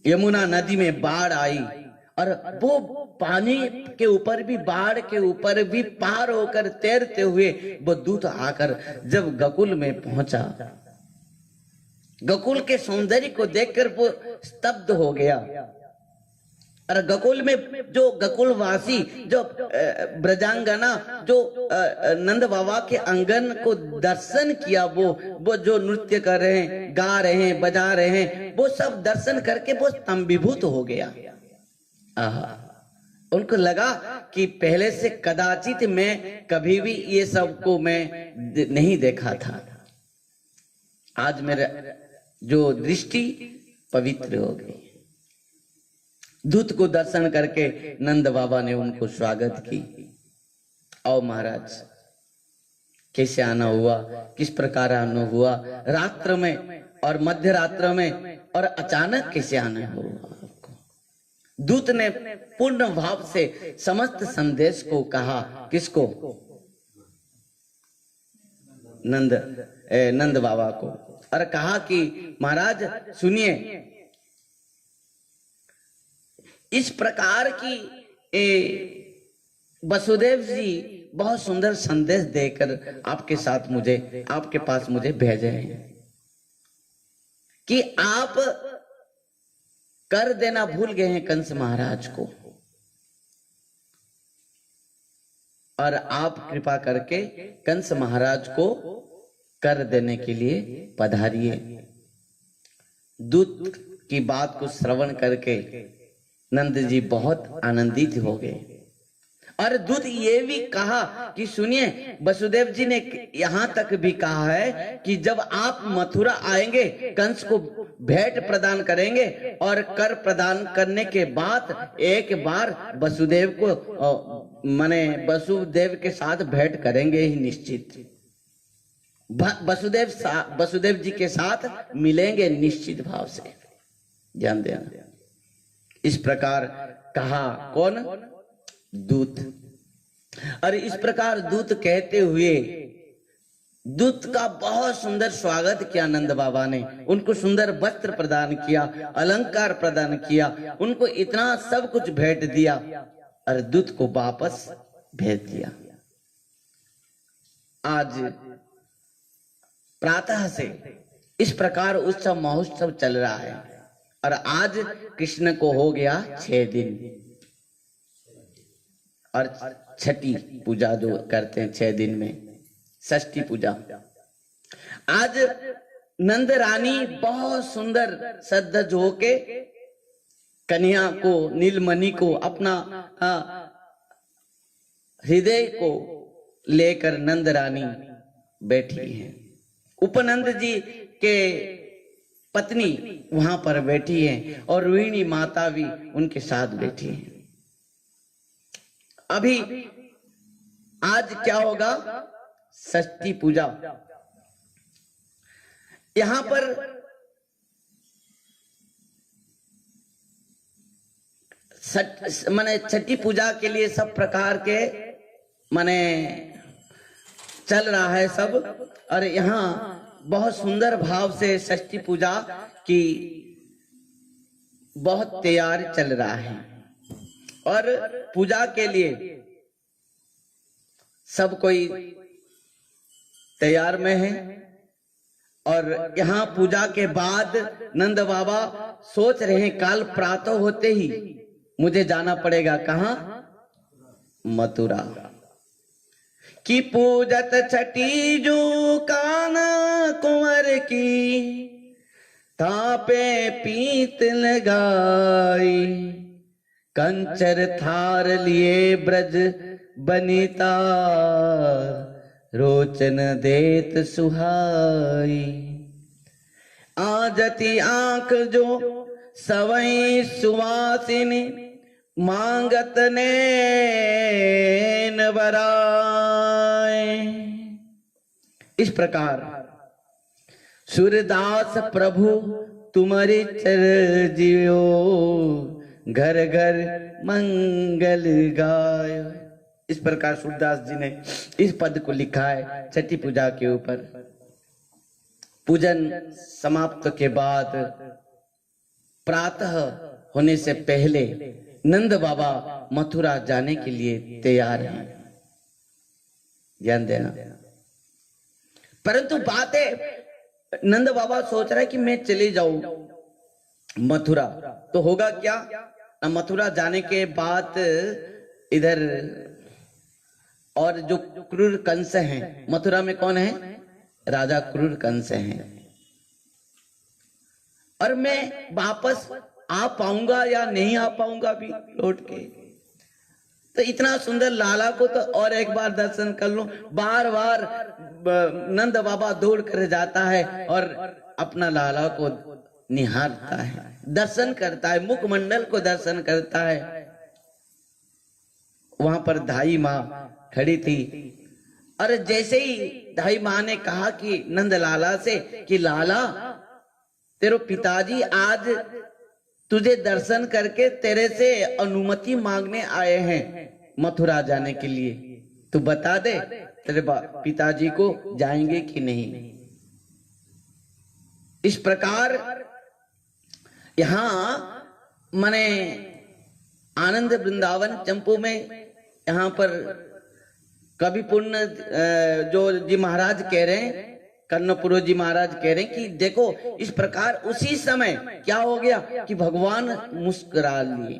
यमुना नदी में बाढ़ आई और वो पानी के ऊपर भी, बाढ़ के ऊपर भी पार होकर तैरते हुए वो दूत आकर जब गोकुल में पहुंचा, गोकुल के सौंदर्य को देखकर वो स्तब्ध हो गया। और गोकुल में जो गोकुलवासी, जो ब्रजांगना, जो नंद बाबा के आंगन को दर्शन किया, वो जो नृत्य कर रहे हैं, गा रहे हैं, बजा रहे हैं, वो सब दर्शन करके वो स्तंभीभूत हो गया। उनको लगा कि पहले से कदाचित मैं कभी भी ये सब को मैं नहीं देखा था। आज मेरा जो दृष्टि पवित्र हो गई। दूत को दर्शन करके नंद बाबा ने उनको स्वागत की। आओ महाराज, कैसे आना हुआ, किस प्रकार आना हुआ, रात्र में और मध्य रात्र में, और अचानक कैसे आना हुआ। दूत ने पूर्ण भाव से समस्त संदेश को कहा। किसको? नंद बाबा को। और कहा कि महाराज सुनिए, इस प्रकार की वसुदेव जी बहुत सुंदर संदेश देकर आपके साथ मुझे, आपके पास मुझे भेजे हैं कि आप कर देना भूल गए हैं कंस महाराज को, और आप कृपा करके कंस महाराज को कर देने के लिए पधारिए। दूत की बात को श्रवण करके नंद जी बहुत आनंदित हो गए। और दूत ये भी कहा कि सुनिए, वसुदेव जी ने यहाँ तक भी कहा है कि जब आप मथुरा आएंगे, कंस को भेंट प्रदान करेंगे, और कर प्रदान करने के बाद एक बार वसुदेव को माने वसुदेव के साथ भेंट करेंगे ही निश्चित। वसुदेव जी के साथ मिलेंगे निश्चित भाव से। ध्यान देना। इस प्रकार कहा। कौन? दूत। और इस प्रकार दूत कहते हुए दूत का बहुत सुंदर स्वागत किया नंद बाबा ने। उनको सुंदर वस्त्र प्रदान किया, अलंकार प्रदान किया, उनको इतना सब कुछ भेंट दिया और दूत को वापस भेज दिया। आज प्रातः से इस प्रकार उत्सव महोत्सव चल रहा है और आज कृष्ण को हो गया 6 दिन। और छठी पूजा जो करते हैं 6 दिन में, षष्ठी पूजा। आज नंद रानी बहुत सुंदर सजधज होके कन्या को, नीलमणि को, अपना हृदय को लेकर नंद रानी बैठी है। उपनंद जी के पत्नी वहां पर बैठी है और रोहिणी माता भी उनके साथ बैठी है। अभी आज क्या होगा? षष्ठी पूजा। यहां पर माने छठी पूजा के लिए सब प्रकार के माने चल रहा है सब, और यहाँ बहुत सुंदर भाव से षष्ठी पूजा की बहुत तैयारी चल रहा है। और पूजा के लिए सब कोई तैयार में है। और यहाँ पूजा के बाद नंद बाबा सोच रहे हैं काल प्रातः होते ही मुझे जाना पड़ेगा। कहाँ? मथुरा की पूजत छठी जो काना कुंवर की, तापे पीत लगाई, कंचर थार लिए ब्रज बनिता, रोचन देत सुहाई। आजती आंख जो सवई सुवासिनी, मांगत नैन बराए। इस प्रकार सूरदास प्रभु तुम्हारे चर जियो, घर घर मंगल गाय। इस प्रकार सूरदास जी ने इस पद को लिखा है छठी पूजा के ऊपर। पूजन समाप्त के बाद प्रातः होने से पहले नंद बाबा मथुरा जाने के लिए तैयार हैं। ध्यान देना। परंतु बात है नंद बाबा सोच रहा है कि मैं चले जाऊं मथुरा, तो होगा क्या? मथुरा जाने के बाद इधर और जो क्रूर कंस हैं, मथुरा में कौन है? राजा क्रूर कंस हैं। और मैं वापस आ पाऊंगा या नहीं आ पाऊंगा भी लौट के? तो इतना सुंदर लाला को तो और एक बार दर्शन कर लूं। बार बार नंद बाबा दौड़ कर जाता है और अपना लाला को निहारता है, दर्शन करता है, मुखमंडल को दर्शन करता है। वहां पर धाई माँ खड़ी थी, और जैसे ही धाई माँ ने कहा कि नंद लाला से कि लाला तेरे पिताजी आज तुझे दर्शन करके तेरे से अनुमति मांगने आए हैं मथुरा जाने के लिए, तू बता दे तेरे पिताजी को जाएंगे कि नहीं। इस प्रकार यहाँ माने आनंद वृंदावन चंपू में यहाँ पर कवि पुण्य जो जी महाराज कह रहे हैं, कर्णपुरो जी महाराज कह रहे हैं कि देखो इस प्रकार उसी समय क्या हो गया कि भगवान मुस्कुरा लिए।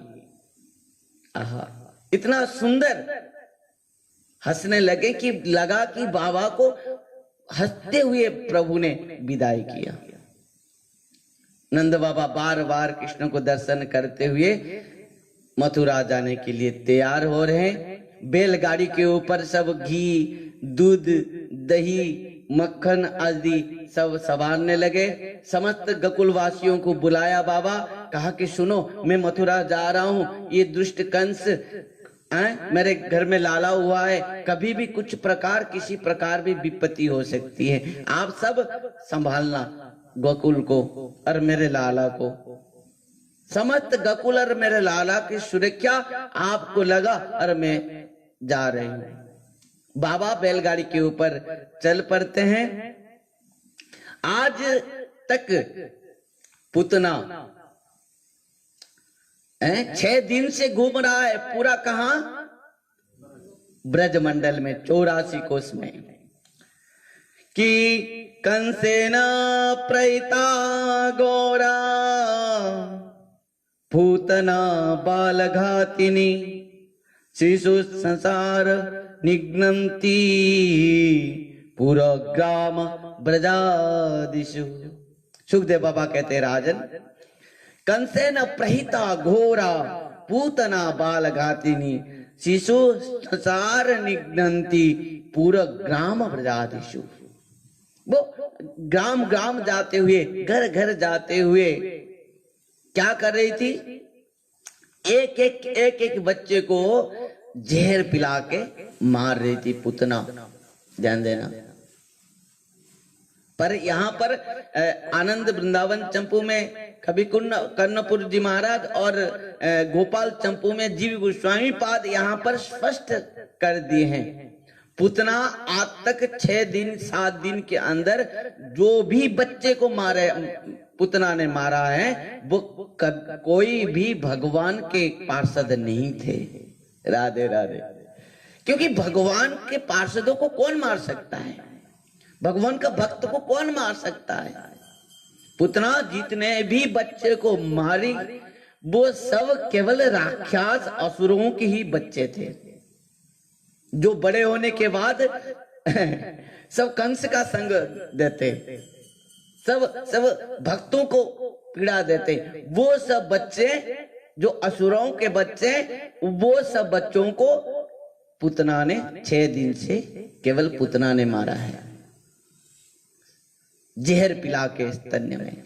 आहा, इतना सुंदर हंसने लगे कि लगा कि बाबा को हंसते हुए प्रभु ने विदाई किया। नंद बाबा बार बार कृष्ण को दर्शन करते हुए मथुरा जाने के लिए तैयार हो रहे हैं। बैलगाड़ी के ऊपर सब घी, दूध, दही, मक्खन आदि सब संवारने लगे। समस्त गोकुल वासियों को बुलाया बाबा, कहा कि सुनो मैं मथुरा जा रहा हूँ, ये दुष्ट कंस मेरे घर में लाला हुआ है, कभी भी कुछ प्रकार किसी प्रकार भी विपत्ति हो सकती है, आप सब संभालना गोकुल को और मेरे लाला को। समस्त गोकुल और मेरे लाला की सुरक्षा आपको लगा और मैं जा रही हूँ। बाबा बैलगाड़ी के ऊपर चल पड़ते हैं। आज तक पुतना 6 दिन से घूम रहा है पूरा, कहां? ब्रजमंडल में 84 कोस में। कि कंसेन प्रहिता गौरा पूतना बालघातिनी, शिशु संसार निघ्नन्ति पुरग्राम ब्रजादिषु। सुखदेव बाबा कहते हैं, राजन, कंसेन प्रहिता घोरा पूतना बाल घातिनी शिशु संसार निघ्नन्ति पुरग्राम ब्रजादिषु। वो ग्राम ग्राम जाते हुए, घर घर जाते हुए क्या कर रही थी? एक एक बच्चे को जहर पिला के मार रही थी पूतना। ध्यान देना। पर यहाँ पर आनंद वृंदावन चंपू में कभी कर्णपुर जी महाराज और गोपाल चंपू में जीव गोस्वामी पाद यहाँ पर स्पष्ट कर दिए हैं। पूतना आज तक 6 दिन 7 दिन के अंदर जो भी बच्चे को मारे, पूतना ने मारा है, वो कोई भी भगवान के पार्षद नहीं थे। राधे राधे। क्योंकि भगवान के पार्षदों को कौन मार सकता है? भगवान का भक्त को कौन मार सकता है? पूतना जितने भी बच्चे को मारी, वो सब केवल राक्षस असुरों के ही बच्चे थे, जो बड़े होने के बाद सब कंस का संग देते, सब भक्तों को पीड़ा देते। वो सब बच्चे जो असुरों के बच्चे, वो सब बच्चों को पूतना ने 6 दिन से केवल पूतना ने मारा है, जहर पिला के स्तन्य में।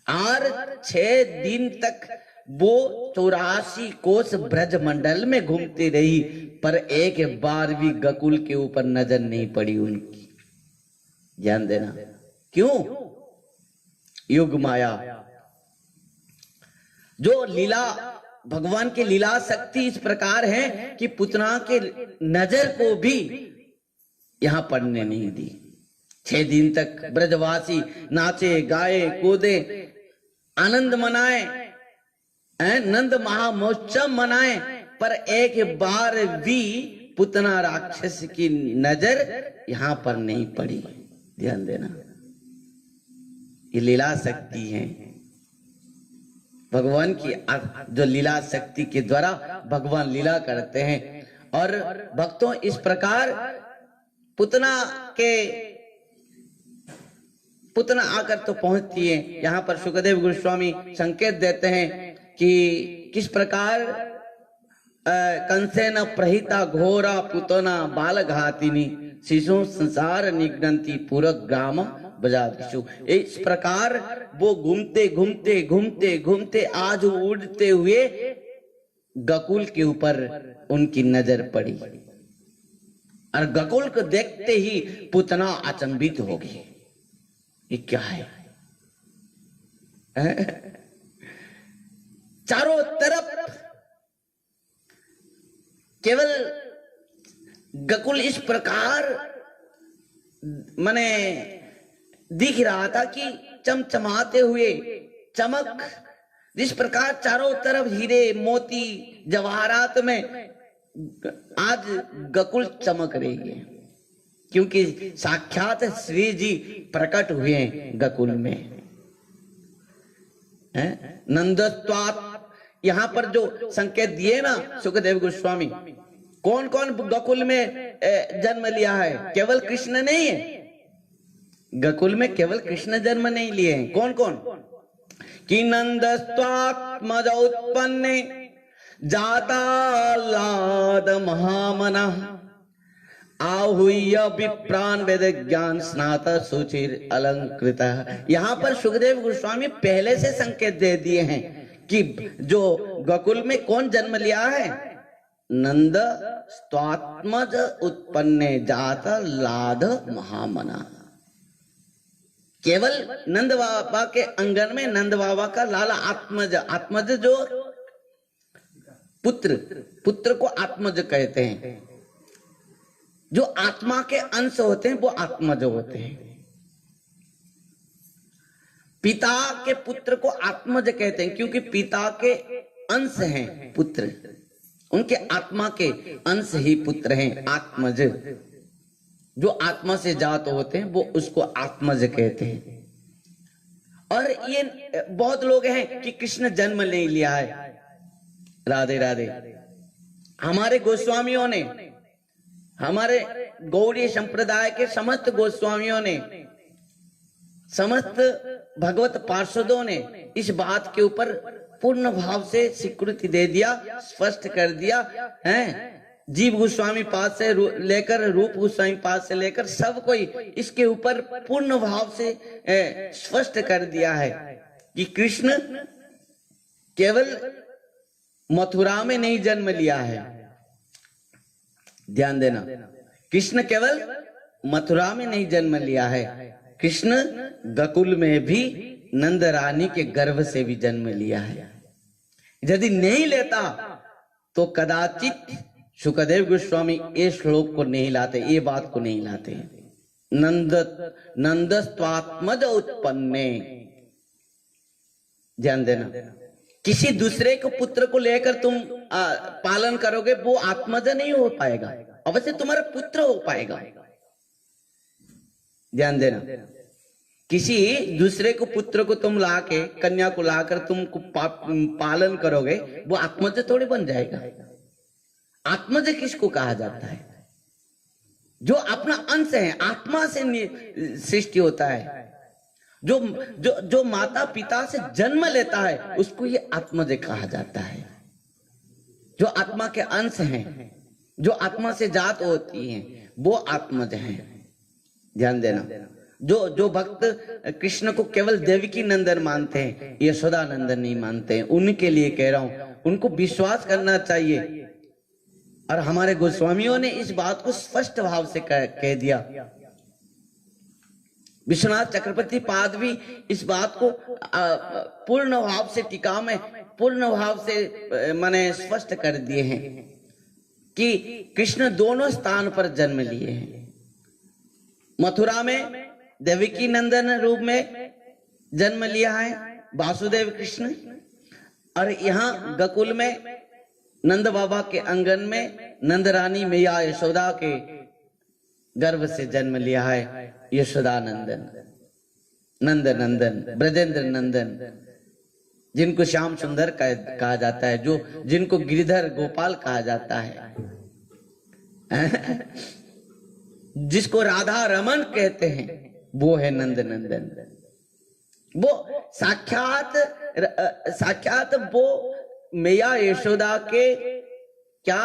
और 6 दिन तक वो 84 कोस ब्रज मंडल में घूमती रही, पर एक बार भी गकुल के ऊपर नजर नहीं पड़ी उनकी। ध्यान देना। क्यों? युग माया। जो लीला, भगवान की लीला शक्ति इस प्रकार है कि पूतना के नजर को भी यहां पड़ने नहीं दी। 6 दिन तक ब्रजवासी नाचे, गाए, कूदे, आनंद मनाए, नंद महामहोत्सव मनाए, पर एक बार भी पूतना राक्षस की नजर यहां पर नहीं पड़ी। ध्यान देना। ये लीला शक्ति है भगवान की, जो लीला शक्ति के द्वारा भगवान लीला करते हैं। और भक्तों, इस प्रकार पूतना आकर तो पहुंचती है। यहाँ पर सुखदेव गोस्वामी संकेत देते हैं कि किस प्रकार कंसेन प्रहिता घोरा पूतना बाल घातिनी शिशु संसार निघ्नन्ति पुरग्राम ब्रजादिषु। इस प्रकार वो घूमते घूमते घूमते घूमते आज उड़ते हुए गकुल के ऊपर उनकी नजर पड़ी, और गकुल को देखते ही पूतना अचंभित हो गई। ये क्या है? चारों तरफ केवल गकुल इस प्रकार माने दिख रहा था कि चमचमाते हुए, चमक जिस प्रकार चारों तरफ हीरे मोती जवाहरात में आज गकुल चमक रही है, क्योंकि साक्षात श्री जी प्रकट हुए हैं गकुल में। नंदत्वात्, यहाँ पर जो संकेत दिए ना सुखदेव गोस्वामी, कौन कौन गकुल में जन्म लिया है? केवल कृष्ण नहीं है गकुल में, केवल कृष्ण जन्म नहीं लिए हैं। कौन कौन? कि नंदस्त्वात्मज उत्पन्ने जाता लाद महामना आहूय विप्रान वेद ज्ञान स्नात सुचिर अलंकृत। यहाँ पर सुखदेव गोस्वामी पहले से संकेत दे दिए हैं कि जो गकुल में कौन जन्म लिया है? नंद स्वात्मज उत्पन्ने जाता लाद महामना। केवल नंद बाबा के अंगन में नंद बाबा का लाला आत्मज, आत्मज जो पुत्र को आत्मज कहते हैं। जो आत्मा के अंश होते हैं वो आत्मज होते हैं। पिता के पुत्र को आत्मज कहते हैं, क्योंकि पिता के अंश हैं पुत्र, उनके आत्मा के अंश ही पुत्र हैं आत्मज। जो आत्मा से जात होते हैं वो उसको आत्मज कहते हैं। और ये बहुत लोग हैं कि कृष्ण जन्म नहीं लिया है। राधे राधे। हमारे गोस्वामियों ने, हमारे गौड़ीय संप्रदाय के समस्त गोस्वामियों ने, समस्त भगवत पार्षदों ने इस बात के ऊपर पूर्ण भाव से स्वीकृति दे दिया, स्पष्ट कर दिया है। जीव गोस्वामी पाद से लेकर रूप गोस्वामी पाद से लेकर सब कोई इसके ऊपर पूर्ण भाव से स्पष्ट कर दिया है कि कृष्ण केवल मथुरा में नहीं जन्म लिया है। ध्यान देना, कृष्ण केवल मथुरा में नहीं जन्म लिया है, कृष्ण गकुल में भी नंद रानी के गर्भ से भी जन्म लिया है। यदि नहीं लेता तो कदाचित शुकदेव गोस्वामी ये श्लोक को नहीं लाते, ये बात को नहीं लाते। नंदस्त्वात्मज उत्पन्ने, ध्यान देना, किसी दूसरे को पुत्र को लेकर तुम पालन करोगे, वो आत्मज नहीं हो पाएगा, अवश्य तुम्हारा पुत्र हो पाएगा। ध्यान देना, किसी दूसरे को पुत्र को तुम लाके, कन्या को लाकर तुम पालन करोगे, वो आत्मज थोड़ी बन जाएगा। आत्मज किसको कहा जाता है? जो अपना अंश है, आत्मा से सृष्टि होता है, जो जो जो माता पिता से जन्म लेता है, उसको ये आत्मज कहा जाता है। जो आत्मा के अंश हैं, जो आत्मा से जात होती हैं, वो आत्मज हैं। ध्यान देना, जो भक्त कृष्ण को केवल देवकी नंदन मानते हैं, यशोदा नंदन नहीं मानते हैं, उनके लिए कह रहा हूं, उनको विश्वास करना चाहिए। और हमारे गोस्वामियों ने इस बात को स्पष्ट भाव से कह दिया। विश्वनाथ चक्रवर्ती पाद भी इस बात को पूर्ण भाव से टीका में पूर्ण भाव से माने स्पष्ट कर दिए हैं कि कृष्ण दोनों स्थान पर जन्म लिए हैं। मथुरा में देवकी नंदन रूप में जन्म लिया है वासुदेव कृष्ण, और यहाँ गकुल में नंद बाबा के आंगन में नंद रानी मैया यशोदा के गर्भ से जन्म लिया है यशोदा नंदन, नंद नंदन, ब्रजेंद्र नंदन, जिनको श्याम सुंदर कहा जाता है, जो जिनको गिरिधर गोपाल कहा जाता है, जिसको राधा रमन कहते हैं, वो है नंद नंदन। वो साक्षात वो मैया यशोदा के क्या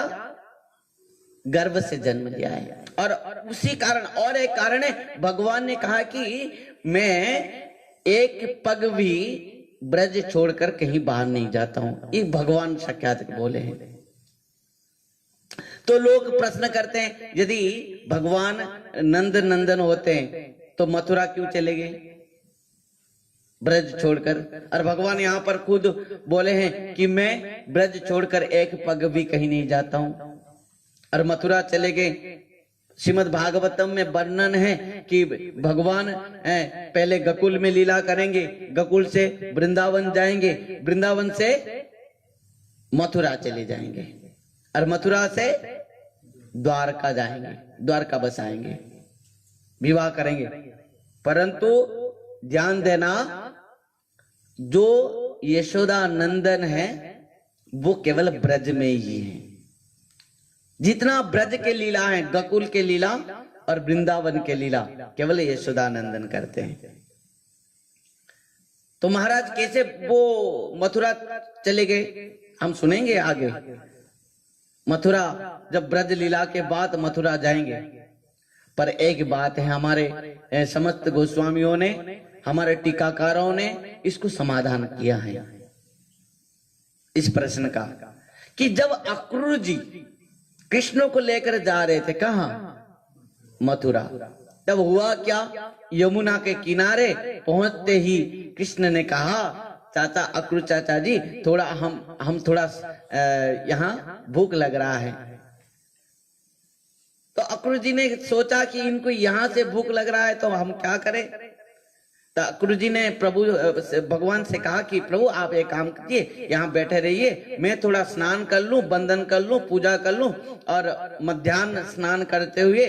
गर्भ से जन्म लिया है। और उसी कारण, और एक कारण है, भगवान ने कहा कि मैं एक पग भी ब्रज छोड़कर कहीं बाहर नहीं जाता हूं, ये भगवान साक्षात बोले हैं। तो लोग प्रश्न करते हैं, यदि भगवान नंद नंदन होते हैं तो मथुरा क्यों चले गए ब्रज छोड़कर? और भगवान यहाँ पर खुद बोले हैं कि मैं ब्रज छोड़कर एक पग भी कहीं नहीं जाता हूं, और मथुरा चले गए। श्रीमद् भागवतम में वर्णन है कि भगवान पहले गकुल में लीला करेंगे, गकुल से वृंदावन जाएंगे, वृंदावन से मथुरा चले जाएंगे, और मथुरा से द्वारका जाएंगे, द्वारका बसाएंगे, विवाह करेंगे। परंतु ध्यान देना, जो यशोदा नंदन है वो केवल ब्रज में ही है। जितना ब्रज के लीला है, गकुल के लीला और वृंदावन के लीला केवल यशोदा नंदन करते हैं। तो महाराज कैसे वो मथुरा चले गए, हम सुनेंगे आगे। मथुरा जब ब्रज लीला के बाद मथुरा जाएंगे, पर एक बात है, हमारे समस्त गोस्वामियों ने, हमारे टीकाकारों ने इसको समाधान किया है इस प्रश्न का, कि जब अक्रूर जी कृष्ण को लेकर जा रहे थे, कहां? मथुरा। तब हुआ क्या? यमुना के किनारे पहुंचते ही कृष्ण ने कहा, चाचा, अक्रूर चाचा जी, थोड़ा हम थोड़ा यहाँ भूख लग रहा है। तो अक्रूर जी ने सोचा कि इनको यहाँ से भूख लग रहा है तो हम क्या करें। तो अक्रूर जी ने प्रभु भगवान से कहा कि प्रभु आप एक काम कीजिए, यहाँ बैठे रहिए, मैं थोड़ा स्नान कर लूं, बंदन कर लूं, पूजा कर लूं, और मध्याह्न स्नान करते हुए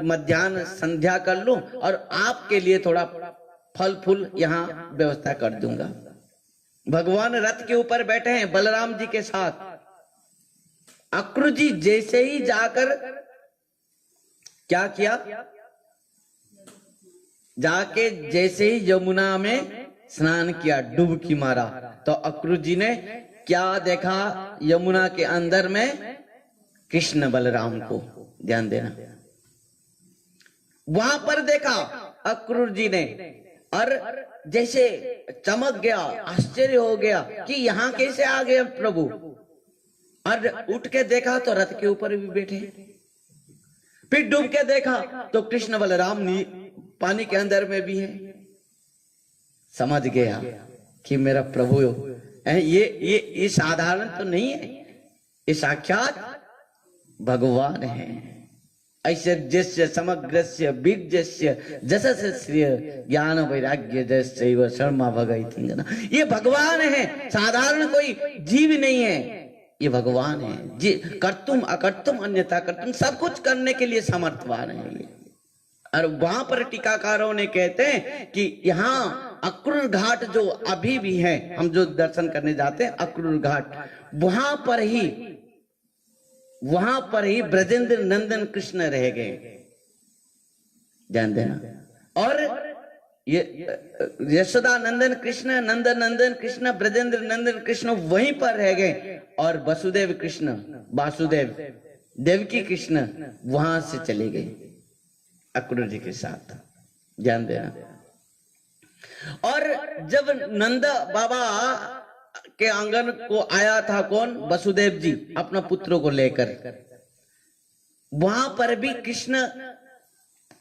मध्याह्न संध्या कर लूं, और आपके लिए थोड़ा फल फूल यहाँ व्यवस्था कर दूंगा। भगवान रथ के ऊपर बैठे हैं बलराम जी के साथ, अक्रूर जी जैसे ही जाकर क्या किया, जाके जैसे ही यमुना में स्नान किया, डुबकी मारा, तो अक्रूर जी ने क्या देखा, यमुना के अंदर में कृष्ण बलराम को, ध्यान देना, वहां पर देखा अक्रूर जी ने, और जैसे चमक गया, आश्चर्य हो गया कि यहाँ कैसे आ गए प्रभु, और उठ के देखा तो रथ के ऊपर भी बैठे, फिर डूब के देखा तो कृष्ण बलराम पानी के अंदर में भी है। समझ गया कि मेरा प्रभु ये साधारण तो नहीं है, ये साक्षात भगवान है। ऐश्वर्यस्य समग्रस्य बीर्यस्य जसस्य श्रेय ज्ञान वैराग्य जैसे शर्मा भगवती, ये भगवान है, साधारण कोई जीव नहीं है, ये भगवान है जी, कर्तुम अकर्तुम अन्यथा कर्तुम, सब कुछ करने के लिए समर्थवान है ये। और वहां पर टीकाकारों ने कहते हैं कि यहाँ अक्रूर घाट जो अभी भी है, हम जो दर्शन करने जाते हैं अक्रूर घाट, वहां पर ही ब्रजेंद्र नंदन कृष्ण रह गए, ध्यान देना। और ये यशोदा नंदन कृष्ण, नंदन नंदन कृष्ण, ब्रजेंद्र नंदन कृष्ण वहीं पर रह गए, और वसुदेव कृष्ण, वासुदेव देवकी कृष्ण वहां से चले गए अक्रूर जी के साथ, ध्यान देना। और जब नंद बाबा के आंगन को आया था कौन, वसुदेव जी अपना पुत्रों को लेकर, वहां पर भी कृष्ण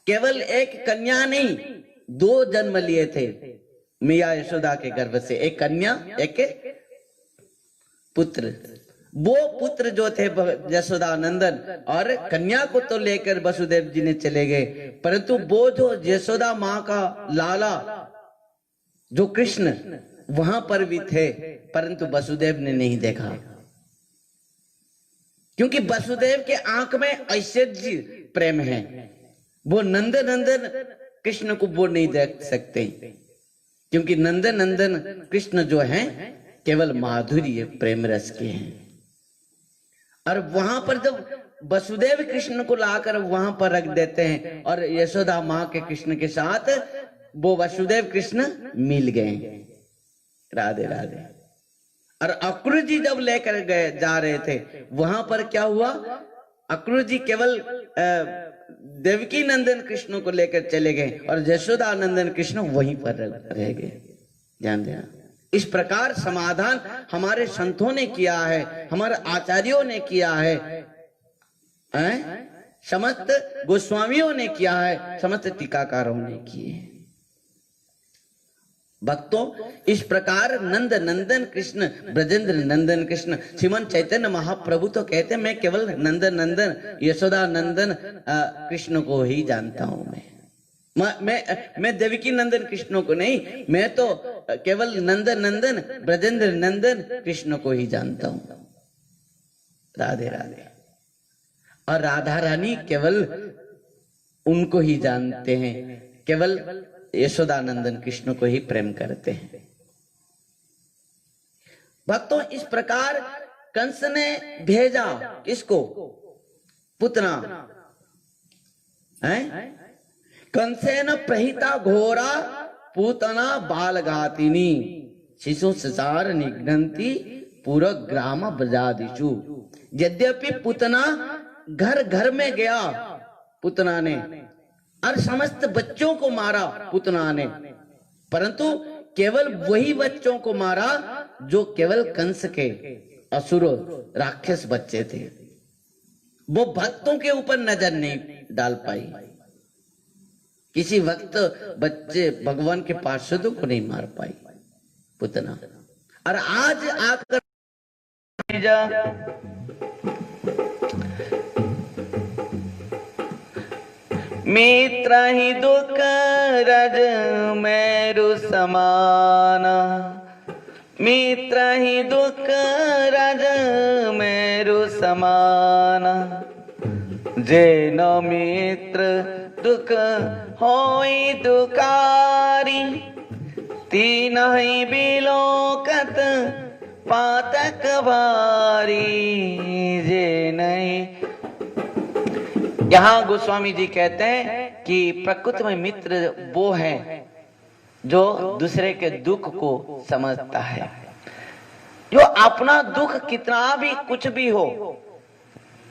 केवल एक कन्या नहीं, 2 जन्म लिए थे मैया यशोदा के गर्भ से, एक कन्या एक पुत्र। वो पुत्र जो थे यशोदा नंदन, और कन्या को तो लेकर वसुदेव जी ने चले गए, परंतु वो जो यशोदा माँ का लाला जो कृष्ण वहां पर भी थे, परंतु वसुदेव ने नहीं देखा, क्योंकि वसुदेव के आंख में ऐश्वर्य प्रेम है, वो नंदन नंदन कृष्ण को वो नहीं देख सकते, क्योंकि नंदन नंदन कृष्ण जो हैं केवल माधुर्य प्रेम रस के हैं। और वहां पर जब वसुदेव कृष्ण को लाकर वहां पर रख देते हैं, और यशोदा माँ के कृष्ण के साथ वो वसुदेव कृष्ण मिल गए, राधे राधे। और अक्रूर जी जब लेकर गए जा रहे थे, वहां पर क्या हुआ, अक्रूर जी केवल देवकी नंदन कृष्ण को लेकर चले गए, और यशोदा नंदन कृष्ण वहीं पर रह गए, ध्यान देना। इस प्रकार समाधान हमारे संतों ने किया है, हमारे आचार्यों ने किया है, समस्त गोस्वामियों ने किया है, समस्त टीकाकारों ने किए हैं। भक्तों, इस प्रकार नंद नंदन कृष्ण, ब्रजेंद्र नंदन कृष्ण, श्रीमन चैतन्य महाप्रभु तो कहते हैं मैं केवल नंदन नंदन यशोदा नंदन कृष्ण को ही जानता हूं, मैं देवकी नंदन कृष्ण को नहीं, मैं तो केवल नंदन नंदन ब्रजेंद्र नंदन कृष्ण को ही जानता हूं, राधे राधे। और राधा रानी केवल उनको ही जानते हैं, केवल यशोदानंदन कृष्ण को ही प्रेम करते हैं। भक्तों, इस प्रकार कंस ने भेजा किसको, पुतना है, कंसेन प्रहिता घोरा पूतना बालघातिनी शिशु ससार निघ्नन्ति पूरा ग्राम ब्रजादिषु। यद्यपि पुतना घर घर में गया पुतना ने, और समस्त बच्चों को मारा पुतना ने, परंतु केवल वही बच्चों को मारा जो केवल कंस के असुर राक्षस बच्चे थे। वो भक्तों के ऊपर नजर नहीं डाल पाई, किसी वक्त बच्चे भगवान के पार्षदों को नहीं मार पाई पुतना। और आज आकर मित्र ही दुख रज मेरु समान, मित्र ही दुख रज मेरु समान, जेनो मित्र दुख होई दुकारी, तीन ही बिलोकत पातक भारी जे नहीं। यहाँ गोस्वामी जी कहते हैं कि प्रकृति में मित्र वो है जो दूसरे के दुख को समझता है, जो अपना दुख कितना भी कुछ भी हो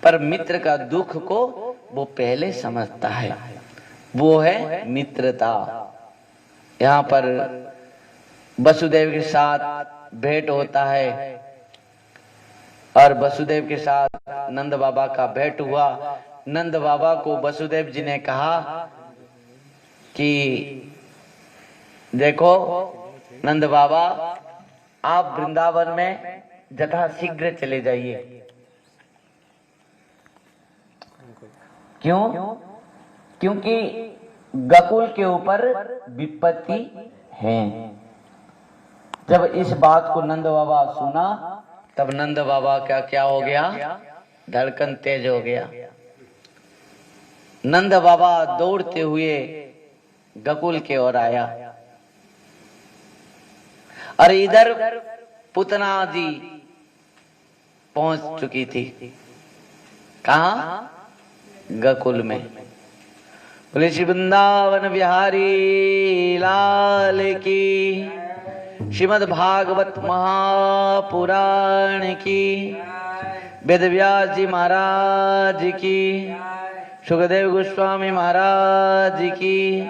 पर मित्र का दुख को वो पहले समझता है, वो है मित्रता। यहाँ पर वसुदेव के साथ भेंट होता है और वसुदेव के साथ नंद बाबा का भेंट हुआ। नंद बाबा को वसुदेव जी ने कहा कि देखो नंद बाबा, आप वृंदावन में यथा शीघ्र चले जाइए। क्यों? क्योंकि गकुल के ऊपर विपत्ति है। जब इस बात को नंद बाबा सुना तब नंद बाबा का क्या हो गया? धड़कन तेज हो गया। नंद बाबा दौड़ते हुए गकुल के ओर आया और इधर पुतना जी पहुंच चुकी थी। कहा? गकुल में। बोले श्री वृंदावन बिहारी लाल की, श्रीमद् भागवत महापुराण की, वेद व्यास जी महाराज की, सुखदेव गोस्वामी महाराज की,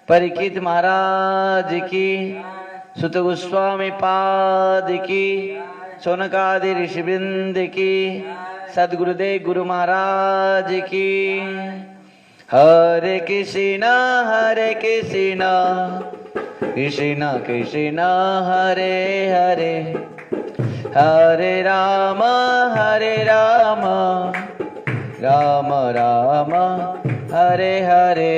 परीक्षित महाराज की, सुत गोस्वामी पाद की, सोनकादि ऋषिवृंद की, सदगुरुदेव गुरु महाराज की। हरे कृष्णा कृष्णा कृष्णा हरे हरे, हरे राम राम राम हरे हरे।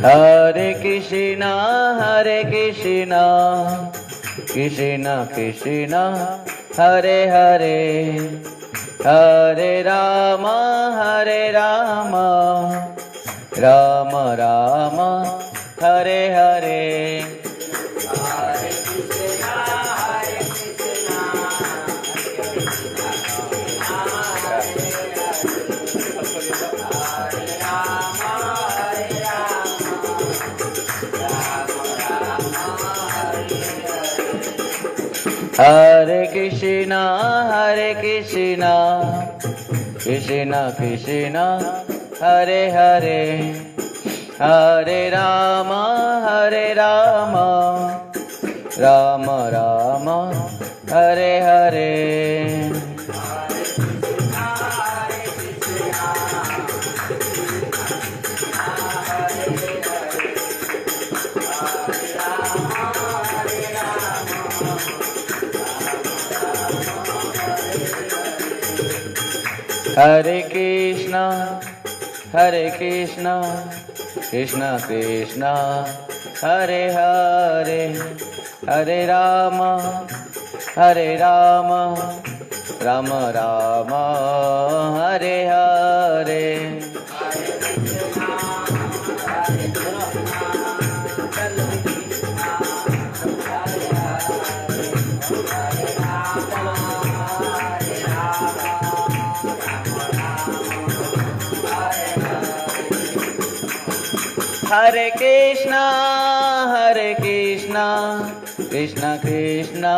हरे कृष्णा हरे कृष्णा कृष्णा कृष्णा हरे हरे, हरे राम राम राम हरे हरे। हरे कृष्णा कृष्णा कृष्णा हरे हरे, हरे राम राम राम हरे हरे। हरे कृष्णा कृष्णा कृष्णा हरे हरे, हरे राम राम राम हरे हरे। हरे कृष्णा कृष्णा कृष्णा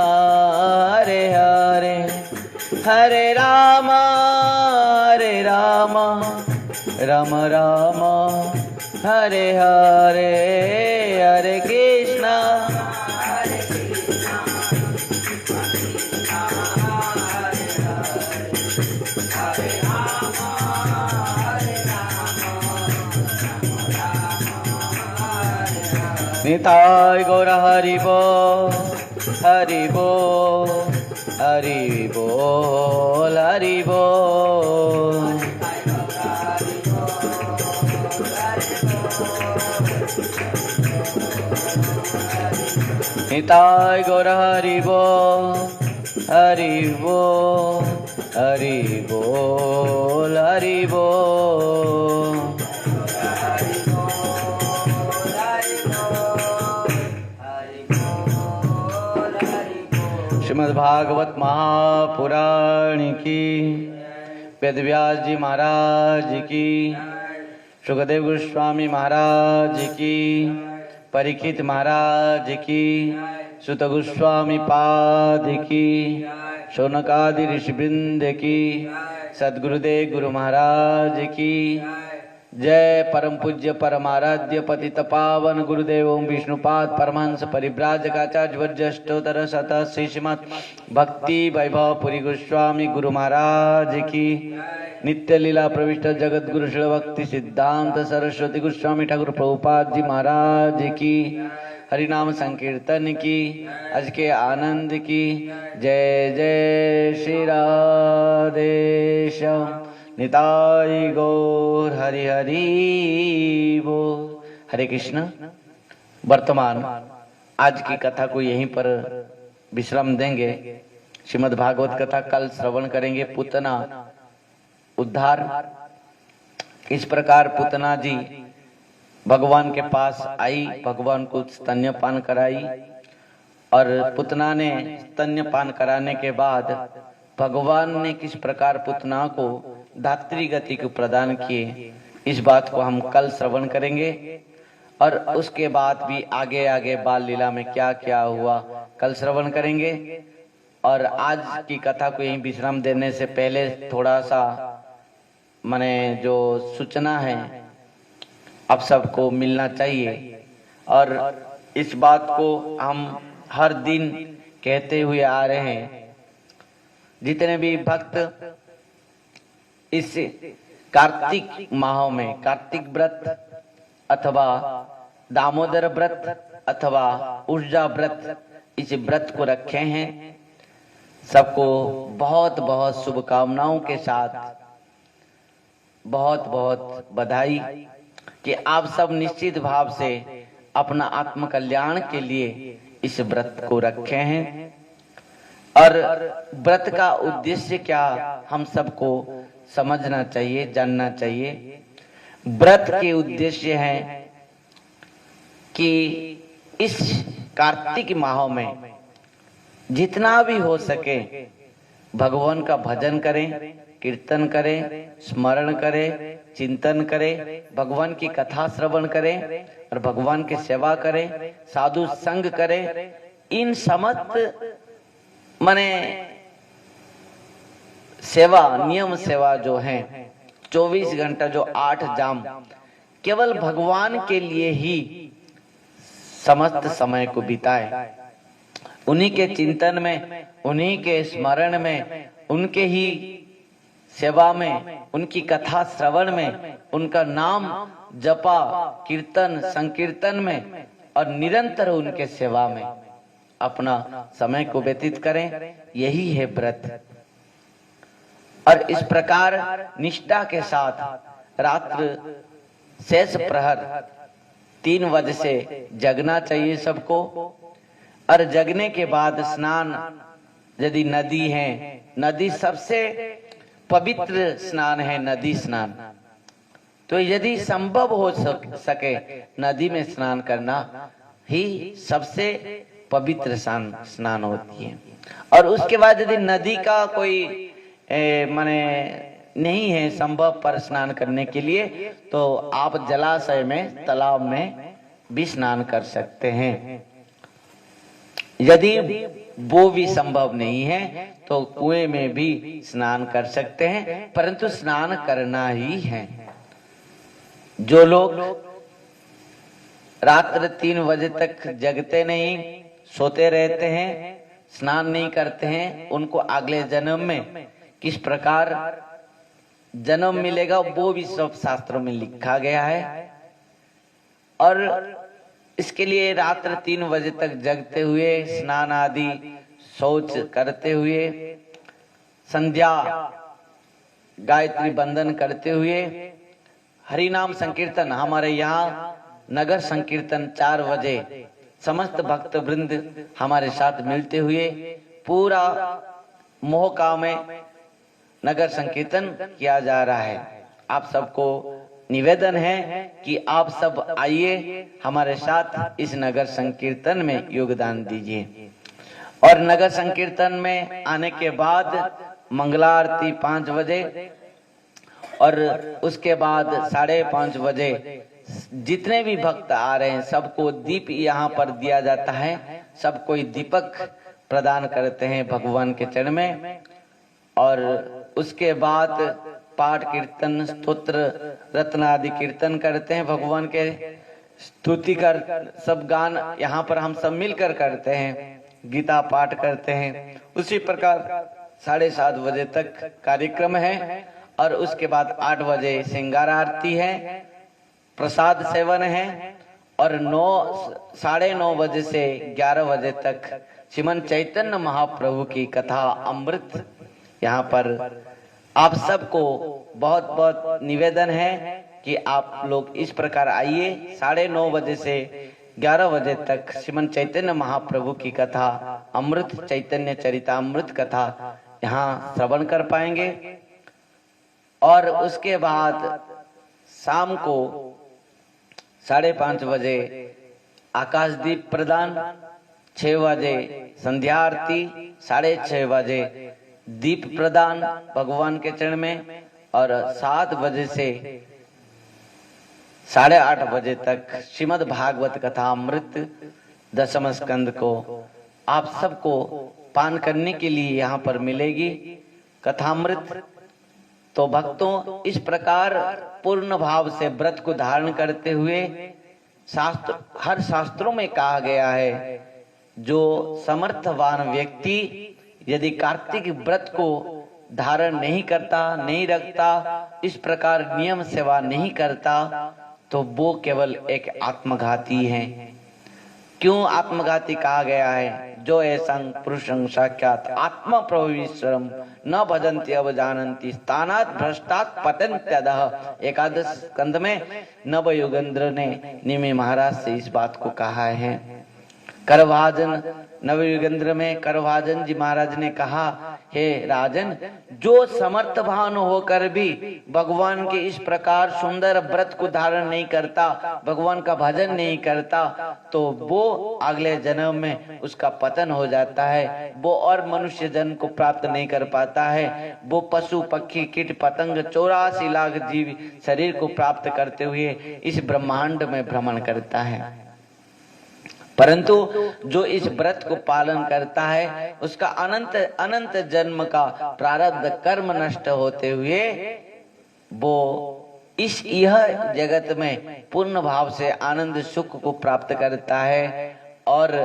हरे हरे, हरे राम राम राम हरे हरे। हरे कृष्णा निताय गौर हरि बोल, हरि बोल, हरि बोल, हरि बोल। निताय गौर हरि बोल, हरि बोल, हरि बोल, हरि बोल। श्रीमद् भागवत महापुराण की, वेदव्यास जी महाराज की, सुखदेव गोस्वामी महाराज की, परीक्षित महाराज की, सुत गोस्वामी पाद की, शौनकादि ऋषिवृंद की, सद्गुरुदेव गुरु महाराज की जय। परम पूज्य परमाराध्य पतित पावन गुरुदेव ओम विष्णुपाद परमहंस परिव्राजकाचार्य वर्जष्टोत्तर शत श्रीमद् भक्ति वैभव पुरी गोस्वामी गुरु महाराज की, नित्य लीला प्रविष्ट जगत गुरु श्री भक्ति सिद्धांत सरस्वती गोस्वामी ठाकुर प्रभुपाद जी महाराज की, हरि नाम संकीर्तन की, आज के आनंद की जय जय श्री राधे श्याम। निताय गौर हरि हरि बोल। हरे कृष्ण। वर्तमान आज की कथा को यहीं पर विश्राम देंगे। श्रीमद् भागवत कथा कल श्रवण करेंगे। पूतना उद्धार। इस प्रकार पूतना जी भगवान के पास आई, भगवान को स्तन्यपान कराई और पूतना ने स्तन्यपान कराने के बाद भगवान ने किस प्रकार पूतना को धात्री गति को प्रदान किए, इस बात को हम कल श्रवण करेंगे। और उसके बाद भी आगे आगे बाल लीला में क्या क्या हुआ कल श्रवण करेंगे। और आज की कथा को यहीं विश्राम देने से पहले थोड़ा सा माने जो सूचना है आप सबको मिलना चाहिए। और इस बात को हम हर दिन कहते हुए आ रहे हैं। जितने भी भक्त इस कार्तिक माह में कार्तिक व्रत अथवा दामोदर व्रत अथवा ऊर्जा व्रत, इस व्रत को रखे हैं, सबको बहुत बहुत शुभकामनाओं के साथ बहुत बहुत बधाई कि आप सब निश्चित भाव से अपना आत्म कल्याण के लिए इस व्रत को रखे हैं। और व्रत का उद्देश्य क्या हम सबको समझना चाहिए, जानना चाहिए। व्रत के उद्देश्य है कि इस कार्तिक माह में जितना भी हो सके भगवान का भजन करें, कीर्तन करें, स्मरण करें, चिंतन करें, भगवान की कथा श्रवण करें और भगवान की सेवा करें, साधु संग करें। इन समस्त माने सेवा, नियम सेवा जो है 24 घंटा जो 8 जाम केवल भगवान के लिए ही समस्त समय को बिताए, उन्हीं के चिंतन में, उन्हीं के स्मरण में, उनके ही सेवा में, उनकी कथा श्रवण में, उनका नाम जपा कीर्तन संकीर्तन में और निरंतर उनके सेवा में अपना समय को व्यतीत करें। यही है व्रत। और इस प्रकार निष्ठा के साथ रात्र शेष प्रहर 3 बजे से जगना चाहिए सबको। और जगने के बाद स्नान, यदि नदी है, नदी सबसे पवित्र स्नान है, नदी स्नान, तो यदि संभव हो सके नदी में स्नान करना ही सबसे पवित्र स्नान होती है। और उसके बाद यदि नदी का कोई माने नहीं है संभव पर स्नान करने के लिए, तो आप जलाशय में, तालाब में भी स्नान कर सकते हैं। यदि वो भी संभव नहीं है तो कुएं में भी स्नान कर सकते हैं, परंतु स्नान करना ही है। जो लोग रात्र 3 बजे तक जगते नहीं, सोते रहते हैं, स्नान नहीं करते हैं, उनको अगले जन्म में किस प्रकार जन्म मिलेगा वो भी सब शास्त्रों में लिखा गया है। और इसके लिए रात्र 3 बजे तक जगते हुए, स्नान आदि शौच करते हुए, संध्या गायत्री बंदन करते हुए, हरि नाम संकीर्तन, हमारे यहाँ नगर संकीर्तन 4 बजे समस्त भक्त वृंद हमारे साथ मिलते हुए पूरा मोहका में नगर संकीर्तन किया जा रहा है। आप सबको निवेदन है कि आप सब आइए हमारे साथ इस नगर संकीर्तन में योगदान दीजिए। और नगर संकीर्तन में आने के बाद मंगला आरती 5 बजे और उसके बाद 5:30 बजे जितने भी भक्त आ रहे हैं सबको दीप यहाँ पर दिया जाता है। सब कोई दीपक प्रदान करते हैं भगवान के चरण में। और उसके बाद पाठ कीर्तन स्तोत्र रत्न आदि कीर्तन करते हैं, भगवान के स्तुति कर सब गान यहाँ पर हम सब मिलकर करते हैं, गीता पाठ करते हैं। उसी प्रकार 7:30 बजे तक कार्यक्रम है और उसके बाद 8 बजे श्रृंगार आरती है, प्रसाद सेवन है और 9:30 बजे से 11 बजे तक श्रीमंत चैतन्य महाप्रभु की कथा अमृत। यहाँ पर आप सबको बहुत बहुत निवेदन है कि आप लोग इस प्रकार आइए। 9:30 बजे से 11 बजे तक श्रीमंत चैतन्य महाप्रभु की कथा अमृत चैतन्य चरितामृत कथा यहाँ श्रवण कर पाएंगे। और उसके बाद शाम को 5:30 बजे आकाशदीप प्रदान, 6 बजे संध्या आरती, 6:30 बजे दीप प्रदान भगवान के चरण में और 7 बजे से 8:30 बजे तक श्रीमद् भागवत कथा अमृत 10वें स्कंद को आप सबको पान करने के लिए यहाँ पर मिलेगी कथामृत। तो भक्तों इस प्रकार पूर्ण भाव से व्रत को धारण करते हुए हर शास्त्रों में कहा गया है जो समर्थवान व्यक्ति यदि कार्तिक व्रत को धारण नहीं करता, नहीं रखता, इस प्रकार नियम सेवा नहीं करता तो वो केवल एक आत्मघाती है। क्यों आत्मघाती कहा गया है? जो ऐसा पुरुषं साक्षात आत्मा प्रभुईश्वरम न भजन्ति अवजानन्ति स्थानात् भ्रष्टात् पतन्त्यधः। 11 स्कंद में नवयुगेंद्र ने निमि महाराज से इस बात को कहा है। करभाजन नवयुगेंद्र में करभाजन जी महाराज ने कहा, हे राजन, जो समर्थवान होकर भी भगवान के इस प्रकार सुंदर व्रत को धारण नहीं करता, भगवान का भजन नहीं करता, तो वो अगले जन्म में उसका पतन हो जाता है। वो और मनुष्य जन्म को प्राप्त नहीं कर पाता है। वो पशु पक्षी कीट पतंग 84 लाख जीव शरीर को प्राप्त करते हुए इस ब्रह्मांड में भ्रमण करता है। परंतु जो इस व्रत को पालन करता है उसका अनंत अनंत जन्म का प्रारब्ध कर्म नष्ट होते हुए वो इस यह जगत में पूर्ण भाव से आनंद सुख को प्राप्त करता है और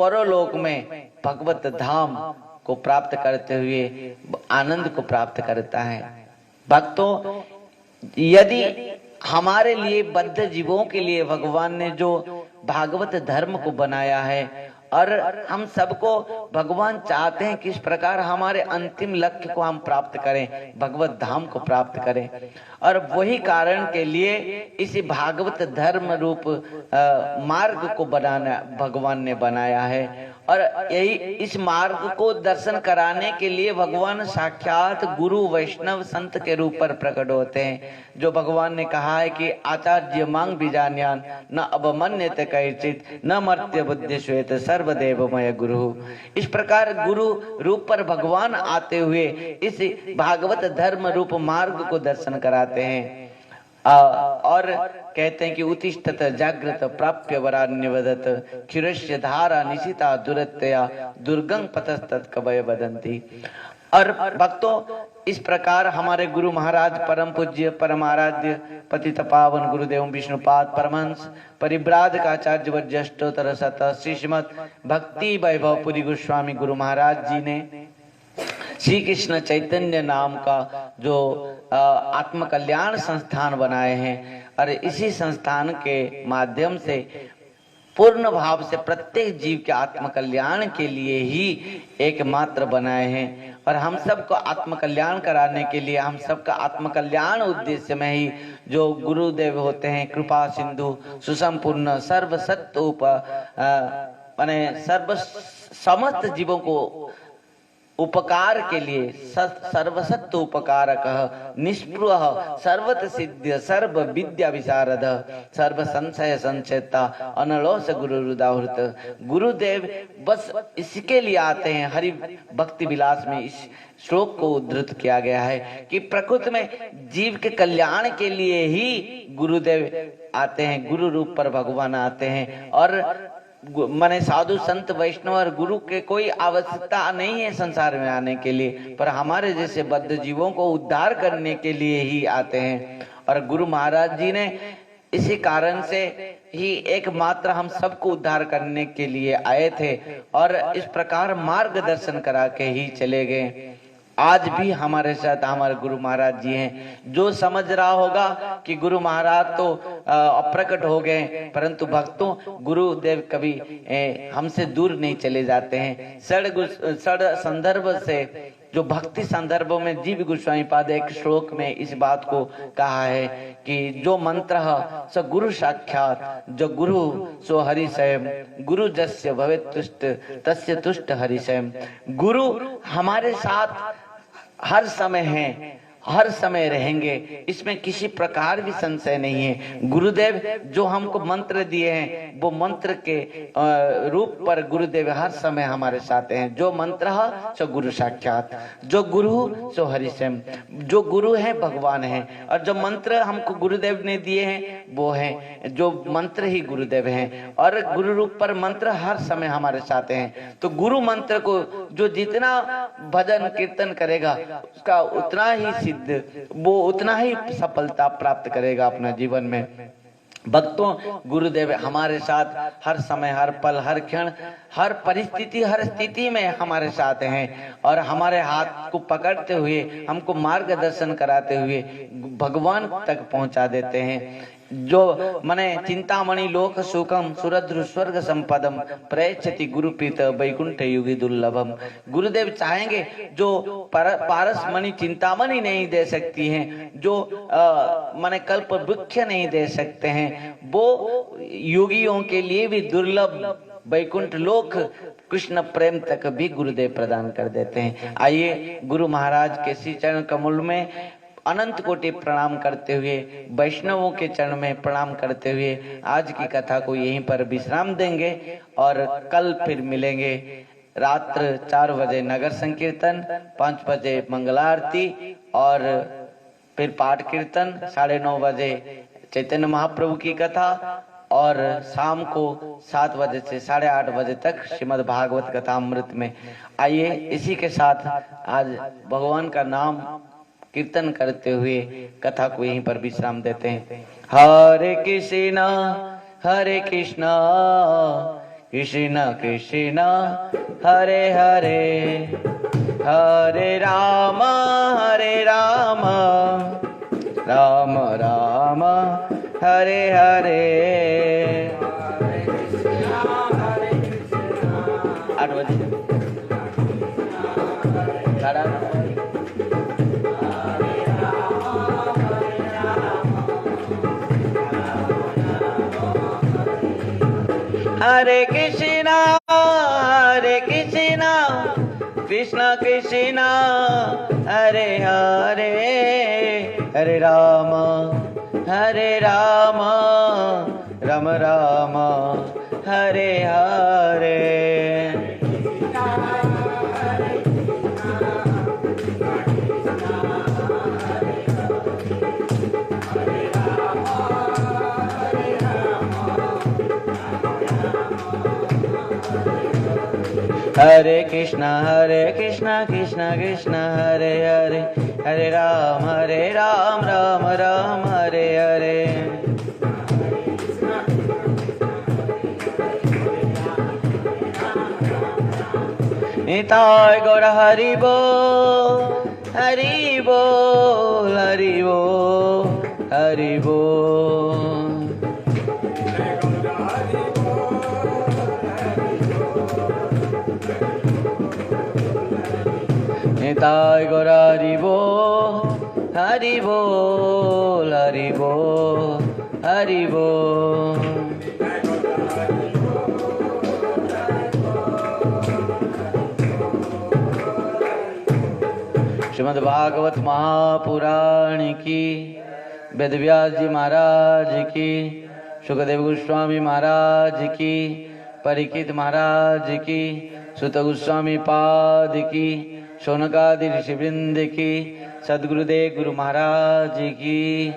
परलोक में भगवत धाम को प्राप्त करते हुए आनंद को प्राप्त करता है। भक्तों, यदि हमारे लिए बद्ध जीवों के लिए भगवान ने जो भागवत धर्म को बनाया है और हम सबको भगवान चाहते हैं कि इस प्रकार हमारे अंतिम लक्ष्य को हम प्राप्त करें, भगवत धाम को प्राप्त करें, और वही कारण के लिए इस भागवत धर्म रूप मार्ग को बनाना भगवान ने बनाया है। और यही इस मार्ग को दर्शन कराने के लिए भगवान साक्षात गुरु वैष्णव संत के रूप पर प्रकट होते हैं। जो भगवान ने कहा है कि आचार्य मांग बीजान्यान न अवमन्यते कैचित न मर्त्य बुद्धि श्वेत सर्वदेवमय गुरु। इस प्रकार गुरु रूप पर भगवान आते हुए इस भागवत धर्म रूप मार्ग को दर्शन कराते हैं और कहते हैं कि उत्तिष्ठत जागृत प्राप्य वरान्य वदत क्षीरस्य धारा निशिता दुरत्या दुर्गं पतस्तत् कवय वदन्ति। और भक्तों, इस प्रकार हमारे गुरु महाराज परम पूज्य परमाराध्य पतित पावन गुरुदेव विष्णुपाद परमहंस परिव्राजक आचार्य वज्रष्टोत्तर शत श्रीमद भक्ति वैभव पुरी गोस्वामी गुरु महाराज जी ने श्री कृष्ण चैतन्य नाम का जो आत्म कल्याण संस्थान बनाए हैं और इसी संस्थान के माध्यम से पूर्ण भाव से प्रत्येक जीव के आत्म कल्याण के लिए ही एकमात्र बनाए हैं। और हम सबको आत्म कल्याण कराने के लिए, हम सबका आत्म कल्याण उद्देश्य में ही जो गुरुदेव होते हैं, कृपा सिंधु सुसंपूर्ण सर्व सत्व माने सर्व समस्त जीवों को उपकार के लिए सर्वसत्व उपकारक निष्पृह सर्वत सिद्ध सर्व विद्या विशारद सर्व संशय संचेता अनलोस गुरु रुदाहृत। गुरुदेव बस इसके लिए आते हैं। हरि भक्ति विलास में इस श्लोक को उद्धृत किया गया है कि प्रकृति में जीव के कल्याण के लिए ही गुरुदेव आते हैं, गुरु रूप पर भगवान आते हैं। और माने साधु संत वैष्णव और गुरु के कोई आवश्यकता नहीं है संसार में आने के लिए, पर हमारे जैसे बद्ध जीवों को उद्धार करने के लिए ही आते हैं। और गुरु महाराज जी ने इसी कारण से ही एकमात्र हम सबको उद्धार करने के लिए आए थे और इस प्रकार मार्गदर्शन करा के ही चले गए। आज भी हमारे साथ हमारे गुरु महाराज जी हैं। जो समझ रहा होगा कि गुरु महाराज तो अप्रकट हो गए, परंतु भक्तों गुरुदेव कभी हमसे दूर नहीं चले जाते हैं। सड़ संदर्भ से जो भक्ति संदर्भों में जीव गोस्वामी पाद एक श्लोक में इस बात को कहा है कि जो मंत्र स गुरु साक्षात, जो गुरु सो हरि स्वयं, गुरु जस्य भवेत् तुष्ट तस्य तुष्ट हरि स्वयं। गुरु हमारे साथ हर समय हैं, हर समय रहेंगे, इसमें किसी प्रकार भी संशय नहीं है। गुरुदेव जो हमको मंत्र दिए हैं वो मंत्र के रूप पर गुरुदेव हर समय हमारे साथ हैं। जो मंत्र है सो गुरु साक्षात, जो गुरु सो हरि स्वयं। जो गुरु है भगवान है और जो मंत्र हमको गुरुदेव ने दिए हैं वो हैं, जो मंत्र ही गुरुदेव हैं और गुरु रूप पर मंत्र हर समय हमारे साथ हैं। तो गुरु मंत्र को जो जितना भजन कीर्तन करेगा उसका उतना ही वो उतना ही सफलता प्राप्त करेगा अपने जीवन में। भक्तों गुरुदेव हमारे साथ हर समय, हर पल, हर क्षण, हर परिस्थिति, हर स्थिति में हमारे साथ हैं और हमारे हाथ को पकड़ते हुए हमको मार्गदर्शन कराते हुए भगवान तक पहुंचा देते हैं। जो मने चिंतामणि लोक सुखम सुरद्रु स्वर्ग संपदम प्रयच्छति गुरुप्रीत वैकुंठ युगी दुर्लभम। गुरुदेव चाहेंगे जो पारस मणि चिंतामणि नहीं दे सकती हैं, जो मने कल्प वृक्ष नहीं दे सकते हैं, वो योगियों के लिए भी दुर्लभ वैकुंठ लोक कृष्ण प्रेम तक भी गुरुदेव प्रदान कर देते हैं। आइए गुरु महाराज के श्री चरण कमल में अनंत कोटि प्रणाम करते हुए, वैष्णवों के चरण में प्रणाम करते हुए आज की कथा को यहीं पर विश्राम देंगे और कल फिर मिलेंगे। रात्र 4 बजे नगर संकीर्तन, 5 बजे मंगला आरती और फिर पाठ कीर्तन, 9:30 बजे चैतन्य महाप्रभु की कथा और शाम को 7 बजे से 8:30 बजे तक श्रीमद् भागवत कथा अमृत में। आइए इसी के साथ आज भगवान का नाम कीर्तन करते हुए कथा को यहीं पर विश्राम देते हैं। हरे कृष्णा कृष्ण कृष्ण हरे हरे, हरे राम राम राम हरे हरे। 8 बजे हरे कृष्णा कृष्ण कृष्ण हरे हरे, हरे राम राम राम हरे हरे। हरे कृष्ण कृष्ण कृष्ण हरे हरे, हरे राम राम राम हरे हरे। निताय गौर हरि बोल, हरि बोल, हरि बोल, हरि बोल। निताय गौर हरि बोल हरि बोल हरि बोल हरि बोल। श्रीमद् भागवत महापुराण की, वेदव्यास जी महाराज की, सुखदेव गोस्वामी महाराज की, परीक्षित महाराज की, सुत गोस्वामी पाद की, शौनकादि ऋषिवृंद की, सद्गुरुदेव गुरु महाराज की,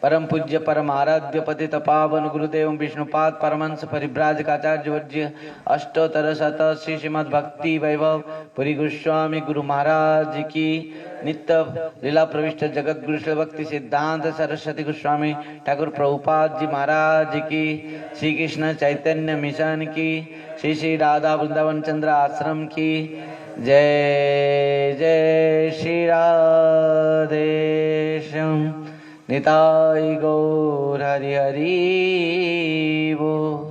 परम पूज्य परम आराध्य पतित पावन गुरुदेव विष्णुपाद परमहंस परिव्राजकाचार्य वर्ज्य अष्टोत्तर शत श्रीमद् भक्ति वैभव पुरी गोस्वामी गुरु महाराज की, नित्य लीला प्रविष्ट जगत गुरु श्री भक्ति सिद्धांत सरस्वती गोस्वामी ठाकुर प्रभुपाद जी महाराज की, श्री कृष्ण चैतन्य मिशन की, श्री श्री राधा वृंदावन चंद्र आश्रम की जय जय श्री राधे श्याम निताय गौर हरि हरि बोल।